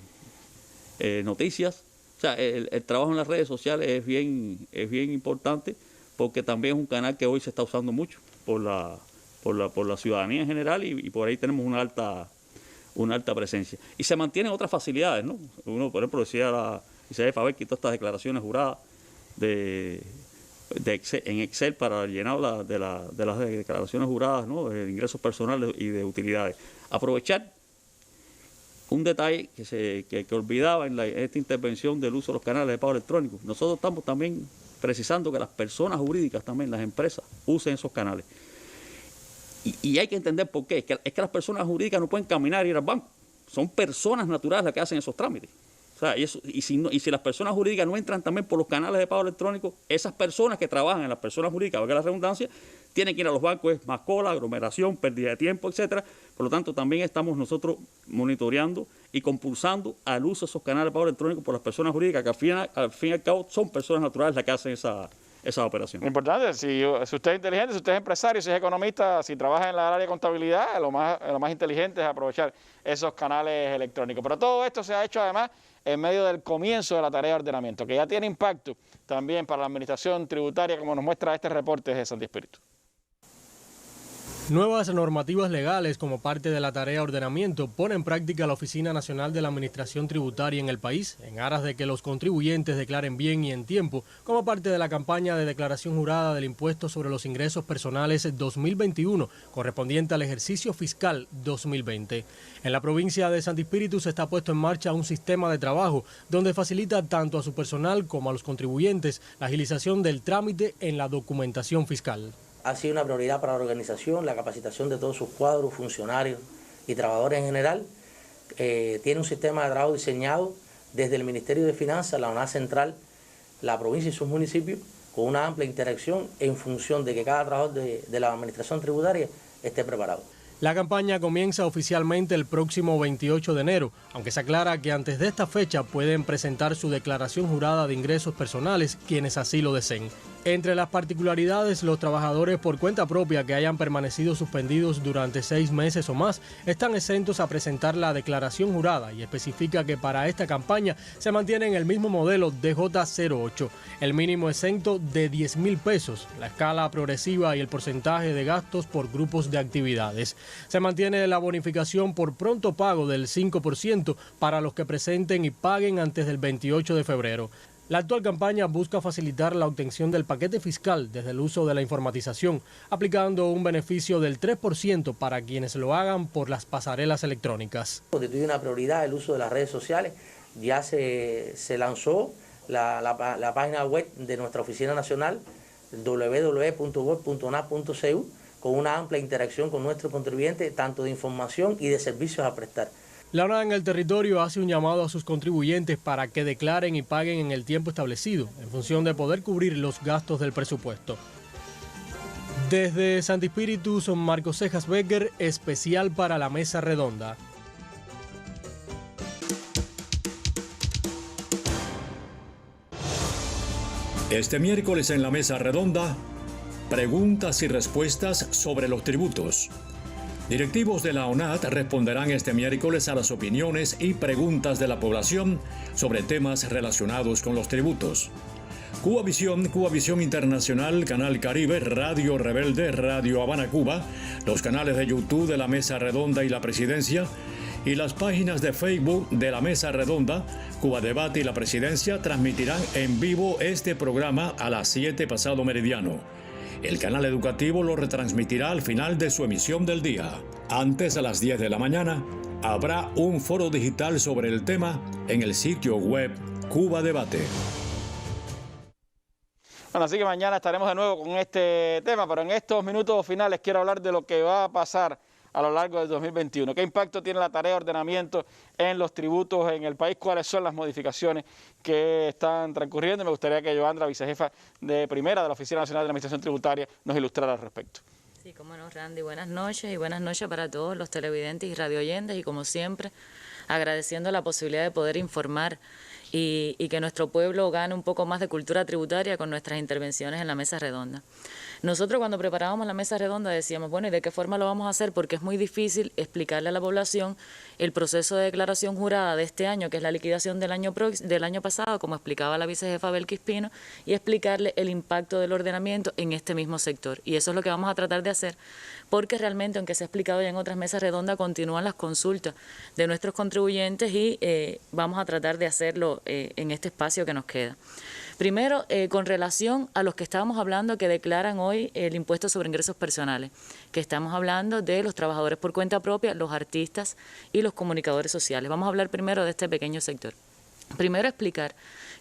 [SPEAKER 14] noticias. O sea, el trabajo en las redes sociales es bien importante, porque también es un canal que hoy se está usando mucho por la ciudadanía en general, y por ahí tenemos una alta presencia. Y se mantienen otras facilidades, ¿no? Uno, por ejemplo, decía la ICF Faber, quitó estas declaraciones juradas en Excel para el llenado de las declaraciones juradas, ¿no? De ingresos personales y de utilidades. Aprovechar un detalle que olvidaba en esta intervención del uso de los canales de pago electrónico. Nosotros estamos también precisando que las personas jurídicas también, las empresas, usen esos canales. Y hay que entender por qué. Es que las personas jurídicas no pueden caminar e ir al banco. Son personas naturales las que hacen esos trámites. O sea, y si las personas jurídicas no entran también por los canales de pago electrónico, esas personas que trabajan en las personas jurídicas, valga la redundancia, tienen que ir a los bancos, es más cola, aglomeración, pérdida de tiempo, etcétera. Por lo tanto, también estamos nosotros monitoreando y compulsando al uso de esos canales de pago electrónico por las personas jurídicas, que al fin y al cabo son personas naturales las que hacen esa operación.
[SPEAKER 1] Importante, si usted es inteligente, si usted es empresario, si es economista, si trabaja en la área de contabilidad, lo más inteligente es aprovechar esos canales electrónicos. Pero todo esto se ha hecho además en medio del comienzo de la tarea de ordenamiento, que ya tiene impacto también para la administración tributaria, como nos muestra este reporte de Santi Espíritu.
[SPEAKER 3] Nuevas normativas legales como parte de la tarea de ordenamiento pone en práctica la Oficina Nacional de la Administración Tributaria en el país, en aras de que los contribuyentes declaren bien y en tiempo, como parte de la campaña de declaración jurada del Impuesto sobre los Ingresos Personales 2021, correspondiente al ejercicio fiscal 2020. En la provincia de Santi Espíritu se está puesto en marcha un sistema de trabajo donde facilita tanto a su personal como a los contribuyentes la agilización del trámite en la documentación fiscal.
[SPEAKER 15] Ha sido una prioridad para la organización la capacitación de todos sus cuadros, funcionarios y trabajadores en general. Tiene un sistema de trabajo diseñado desde el Ministerio de Finanzas, la UNAD Central, la provincia y sus municipios, con una amplia interacción en función de que cada trabajador de la administración tributaria esté preparado.
[SPEAKER 3] La campaña comienza oficialmente el próximo 28 de enero, aunque se aclara que antes de esta fecha pueden presentar su declaración jurada de ingresos personales quienes así lo deseen. Entre las particularidades, los trabajadores por cuenta propia que hayan permanecido suspendidos durante 6 meses o más están exentos a presentar la declaración jurada y especifica que para esta campaña se mantiene en el mismo modelo DJ08, el mínimo exento de 10.000 pesos, la escala progresiva y el porcentaje de gastos por grupos de actividades. Se mantiene la bonificación por pronto pago del 5% para los que presenten y paguen antes del 28 de febrero. La actual campaña busca facilitar la obtención del paquete fiscal desde el uso de la informatización, aplicando un beneficio del 3% para quienes lo hagan por las pasarelas electrónicas.
[SPEAKER 15] Constituye una prioridad el uso de las redes sociales. Ya se lanzó la página web de nuestra Oficina Nacional, www.gov.unad.cu, con una amplia interacción con nuestros contribuyentes, tanto de información y de servicios a prestar.
[SPEAKER 3] La ONA en el territorio hace un llamado a sus contribuyentes para que declaren y paguen en el tiempo establecido, en función de poder cubrir los gastos del presupuesto. Desde Santi Espíritu, son Marcos Cejas Becker, especial para la Mesa Redonda.
[SPEAKER 2] Este miércoles en la Mesa Redonda, preguntas y respuestas sobre los tributos. Directivos de la ONAT responderán este miércoles a las opiniones y preguntas de la población sobre temas relacionados con los tributos. Cubavisión Internacional, Canal Caribe, Radio Rebelde, Radio Habana Cuba, los canales de YouTube de la Mesa Redonda y la Presidencia y las páginas de Facebook de la Mesa Redonda, Cuba Debate y la Presidencia transmitirán en vivo este programa a las 7 pasado meridiano. El canal educativo lo retransmitirá al final de su emisión del día. Antes, a las 10 de la mañana, habrá un foro digital sobre el tema en el sitio web Cuba Debate.
[SPEAKER 1] Bueno, así que mañana estaremos de nuevo con este tema, pero en estos minutos finales quiero hablar de lo que va a pasar a lo largo del 2021. ¿Qué impacto tiene la tarea de ordenamiento en los tributos en el país? ¿Cuáles son las modificaciones que están transcurriendo? Me gustaría que Joandra, vicejefa de primera de la Oficina Nacional de Administración Tributaria, nos ilustrara al respecto.
[SPEAKER 16] Sí, cómo no, Randy. Buenas noches y buenas noches para todos los televidentes y radioyentes y como siempre agradeciendo la posibilidad de poder informar y que nuestro pueblo gane un poco más de cultura tributaria con nuestras intervenciones en la Mesa Redonda. Nosotros cuando preparábamos la Mesa Redonda decíamos, bueno, ¿y de qué forma lo vamos a hacer? Porque es muy difícil explicarle a la población el proceso de declaración jurada de este año, que es la liquidación del año pasado, como explicaba la vicejefa Belkis Espino, y explicarle el impacto del ordenamiento en este mismo sector. Y eso es lo que vamos a tratar de hacer, porque realmente, aunque se ha explicado ya en otras Mesas Redondas, continúan las consultas de nuestros contribuyentes y vamos a tratar de hacerlo en este espacio que nos queda. Primero, con relación a los que estábamos hablando que declaran hoy el impuesto sobre ingresos personales, que estamos hablando de los trabajadores por cuenta propia, los artistas y los comunicadores sociales. Vamos a hablar primero de este pequeño sector. Primero, explicar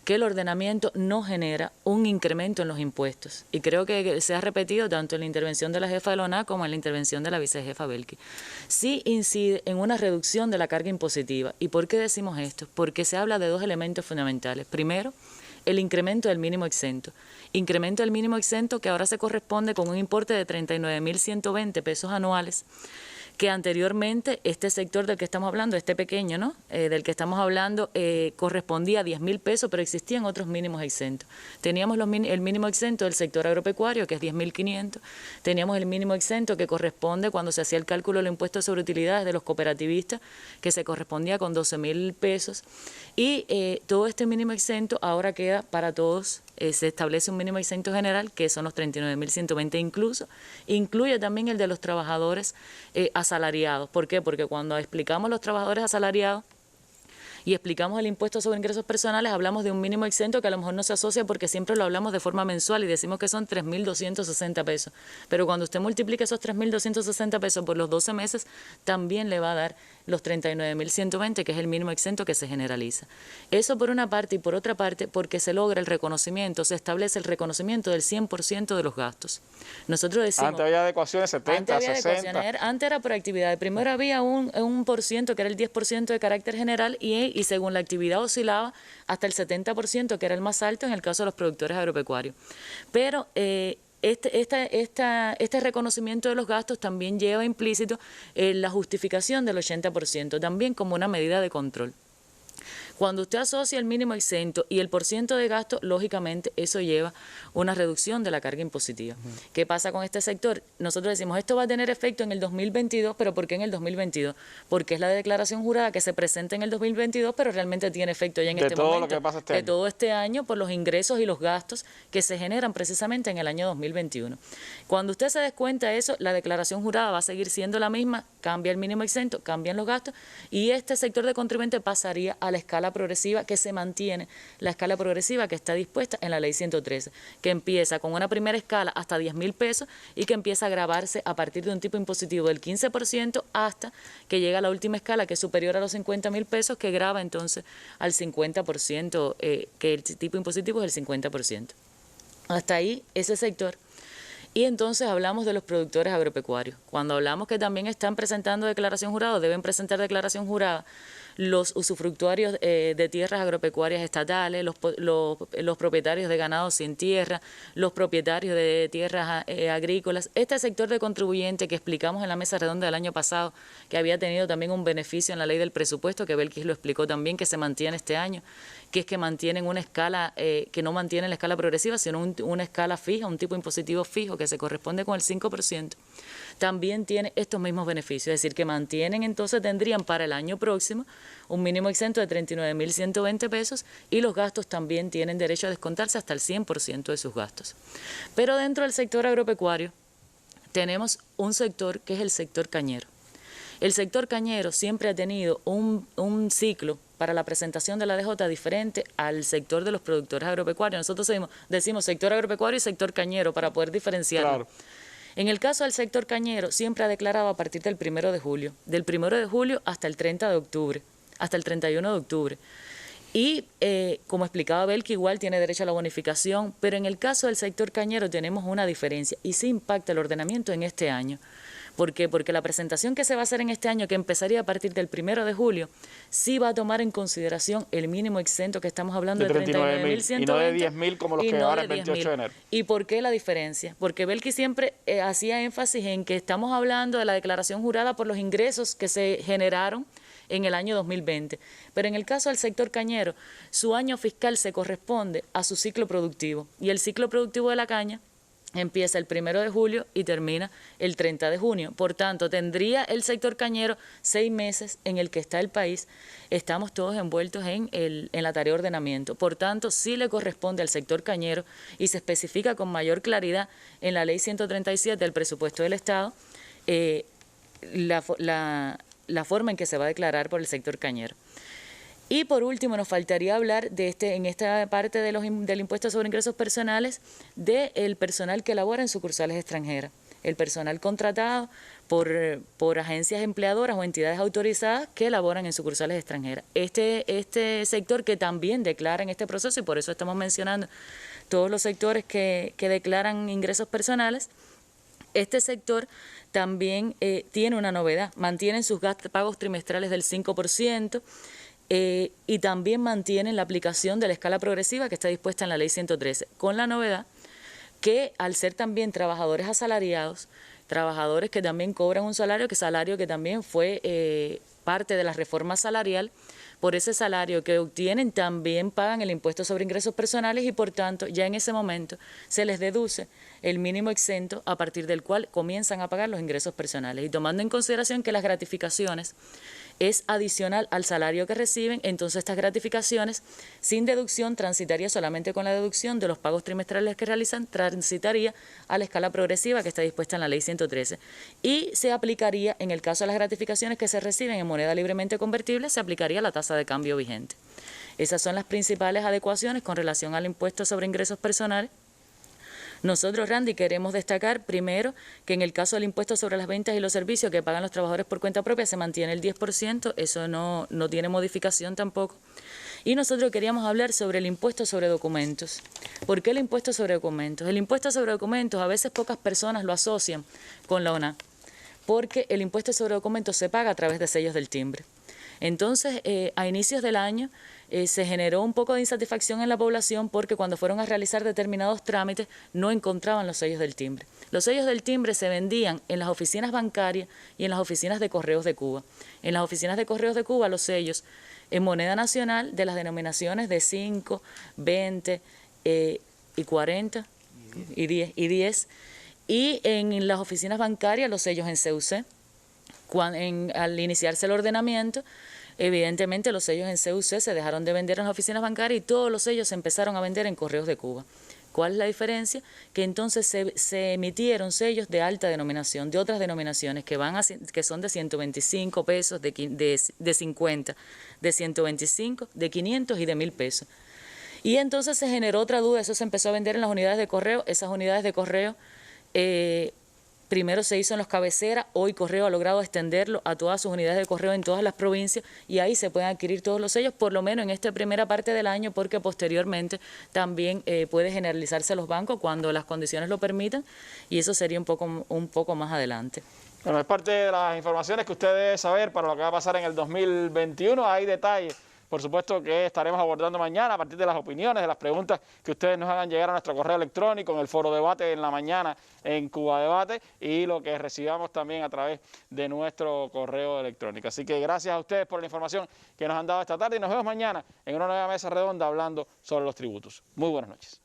[SPEAKER 16] que el ordenamiento no genera un incremento en los impuestos. Y creo que se ha repetido tanto en la intervención de la jefa de la ONA como en la intervención de la vicejefa Belkis. Sí incide en una reducción de la carga impositiva. ¿Y por qué decimos esto? Porque se habla de dos elementos fundamentales. Primero, el incremento del mínimo exento. Incremento del mínimo exento que ahora se corresponde con un importe de 39.120 pesos anuales, que anteriormente este sector del que estamos hablando, este pequeño, ¿no? Del que estamos hablando, correspondía a 10.000 pesos, pero existían otros mínimos exentos. Teníamos el mínimo exento del sector agropecuario, que es 10.500. Teníamos el mínimo exento que corresponde cuando se hacía el cálculo del impuesto sobre utilidades de los cooperativistas, que se correspondía con 12.000 pesos. Y todo este mínimo exento ahora queda para todos. Se establece un mínimo exento general, que son los 39.120 incluso. Incluye también el de los trabajadores asalariados. ¿Por qué? Porque cuando explicamos los trabajadores asalariados y explicamos el impuesto sobre ingresos personales, hablamos de un mínimo exento que a lo mejor no se asocia porque siempre lo hablamos de forma mensual y decimos que son 3.260 pesos. Pero cuando usted multiplica esos 3.260 pesos por los 12 meses, también le va a dar los 39.120, que es el mínimo exento que se generaliza. Eso por una parte, y por otra parte, porque se logra el reconocimiento, se establece el reconocimiento del 100% de los gastos. Nosotros decimos...
[SPEAKER 1] Antes había adecuaciones 70, 60...
[SPEAKER 16] Antes era por actividad. Primero había un por ciento, que era el 10% de carácter general, y según la actividad oscilaba hasta el 70%, que era el más alto en el caso de los productores agropecuarios. Pero... Este reconocimiento de los gastos también lleva implícito la justificación del 80%, también como una medida de control. Cuando usted asocia el mínimo exento y el porciento de gasto, lógicamente eso lleva una reducción de la carga impositiva. ¿Qué pasa con este sector? Nosotros decimos, esto va a tener efecto en el 2022, pero ¿por qué en el 2022? Porque es la declaración jurada que se presenta en el 2022, pero realmente tiene efecto ya en este momento.
[SPEAKER 1] Lo que pasa este año.
[SPEAKER 16] De todo este año por los ingresos y los gastos que se generan precisamente en el año 2021. Cuando usted se descuenta eso, la declaración jurada va a seguir siendo la misma, cambia el mínimo exento, cambian los gastos, y este sector de contribuyente pasaría a la escala progresiva, que se mantiene la escala progresiva que está dispuesta en la ley 113, que empieza con una primera escala hasta 10.000 pesos y que empieza a gravarse a partir de un tipo impositivo del 15% hasta que llega a la última escala, que es superior a los 50.000 pesos, que grava entonces al 50%, que el tipo impositivo es el 50%. Hasta ahí ese sector. Y entonces hablamos de los productores agropecuarios. Cuando hablamos que también están presentando declaración jurada, deben presentar declaración jurada los usufructuarios de tierras agropecuarias estatales, los propietarios de ganado sin tierra, los propietarios de tierras agrícolas. Este sector de contribuyente que explicamos en la mesa redonda del año pasado, que había tenido también un beneficio en la ley del presupuesto, que Belkis lo explicó también, que se mantiene este año, que es que mantienen una escala, que no mantienen la escala progresiva, sino una escala fija, un tipo impositivo fijo que se corresponde con el 5%, también tiene estos mismos beneficios, es decir, que mantienen, entonces tendrían para el año próximo un mínimo exento de 39.120 pesos y los gastos también tienen derecho a descontarse hasta el 100% de sus gastos. Pero dentro del sector agropecuario tenemos un sector que es el sector cañero. El sector cañero siempre ha tenido un ciclo para la presentación de la DJ diferente al sector de los productores agropecuarios. Nosotros decimos sector agropecuario y sector cañero para poder diferenciarlo. Claro. En el caso del sector cañero, siempre ha declarado a partir del 1 de julio, del 1 de julio hasta el 30 de octubre, hasta el 31 de octubre. Y como explicaba Belki, igual tiene derecho a la bonificación, pero en el caso del sector cañero tenemos una diferencia y sí impacta el ordenamiento en este año. ¿Por qué? Porque la presentación que se va a hacer en este año, que empezaría a partir del 1 de julio, sí va a tomar en consideración el mínimo exento que estamos hablando de 39.120.
[SPEAKER 1] Y no de 10.000 como los que van el 28 de enero.
[SPEAKER 16] ¿Y por qué la diferencia? Porque Belki siempre hacía énfasis en que estamos hablando de la declaración jurada por los ingresos que se generaron en el año 2020. Pero en el caso del sector cañero, su año fiscal se corresponde a su ciclo productivo. Y el ciclo productivo de la caña empieza el 1 de julio y termina el 30 de junio. Por tanto, tendría el sector cañero 6 meses en el que está el país. Estamos todos envueltos en la tarea de ordenamiento. Por tanto, sí le corresponde al sector cañero y se especifica con mayor claridad en la Ley 137 del presupuesto del Estado la forma en que se va a declarar por el sector cañero. Y por último, nos faltaría hablar en esta parte del impuesto sobre ingresos personales del personal que labora en sucursales extranjeras, el personal contratado por agencias empleadoras o entidades autorizadas que laboran en sucursales extranjeras. Este sector que también declara en este proceso, y por eso estamos mencionando todos los sectores que declaran ingresos personales, este sector también tiene una novedad, mantienen sus pagos trimestrales del 5%, y también mantienen la aplicación de la escala progresiva que está dispuesta en la Ley 113, con la novedad que al ser también trabajadores asalariados, trabajadores que también cobran un salario que también fue parte de la reforma salarial, por ese salario que obtienen también pagan el impuesto sobre ingresos personales y por tanto ya en ese momento se les deduce el mínimo exento a partir del cual comienzan a pagar los ingresos personales. Y tomando en consideración que las gratificaciones es adicional al salario que reciben, entonces estas gratificaciones sin deducción transitaría solamente con la deducción de los pagos trimestrales que realizan, transitaría a la escala progresiva que está dispuesta en la Ley 113 y se aplicaría, en el caso de las gratificaciones que se reciben en moneda libremente convertible, se aplicaría la tasa de cambio vigente. Esas son las principales adecuaciones con relación al impuesto sobre ingresos personales. Nosotros, Randy, queremos destacar primero que en el caso del impuesto sobre las ventas y los servicios que pagan los trabajadores por cuenta propia se mantiene el 10%, eso no tiene modificación tampoco. Y nosotros queríamos hablar sobre el impuesto sobre documentos. ¿Por qué el impuesto sobre documentos? El impuesto sobre documentos a veces pocas personas lo asocian con la ONA, porque el impuesto sobre documentos se paga a través de sellos del timbre. Entonces, a inicios del año se generó un poco de insatisfacción en la población porque cuando fueron a realizar determinados trámites no encontraban los sellos del timbre. Los sellos del timbre se vendían en las oficinas bancarias y en las oficinas de correos de Cuba. En las oficinas de correos de Cuba los sellos en moneda nacional de las denominaciones de 5, 20 y 40 y 10. Y en las oficinas bancarias los sellos en CUC. Al iniciarse el ordenamiento, evidentemente los sellos en CUC se dejaron de vender en las oficinas bancarias y todos los sellos se empezaron a vender en Correos de Cuba. ¿Cuál es la diferencia? Que entonces se emitieron sellos de alta denominación, de otras denominaciones que son de 125 pesos, de 50, de 125, de 500 y de 1.000 pesos. Y entonces se generó otra duda, eso se empezó a vender en las unidades de correo, esas unidades de correo Primero se hizo en los cabeceras, hoy Correo ha logrado extenderlo a todas sus unidades de correo en todas las provincias y ahí se pueden adquirir todos los sellos, por lo menos en esta primera parte del año, porque posteriormente también puede generalizarse a los bancos cuando las condiciones lo permitan y eso sería un poco más adelante.
[SPEAKER 1] Bueno, es parte de las informaciones que usted debe saber para lo que va a pasar en el 2021. Hay detalles, por supuesto, que estaremos abordando mañana a partir de las opiniones, de las preguntas que ustedes nos hagan llegar a nuestro correo electrónico, en el foro debate en la mañana en Cuba Debate y lo que recibamos también a través de nuestro correo electrónico. Así que gracias a ustedes por la información que nos han dado esta tarde y nos vemos mañana en una nueva mesa redonda hablando sobre los tributos. Muy buenas noches.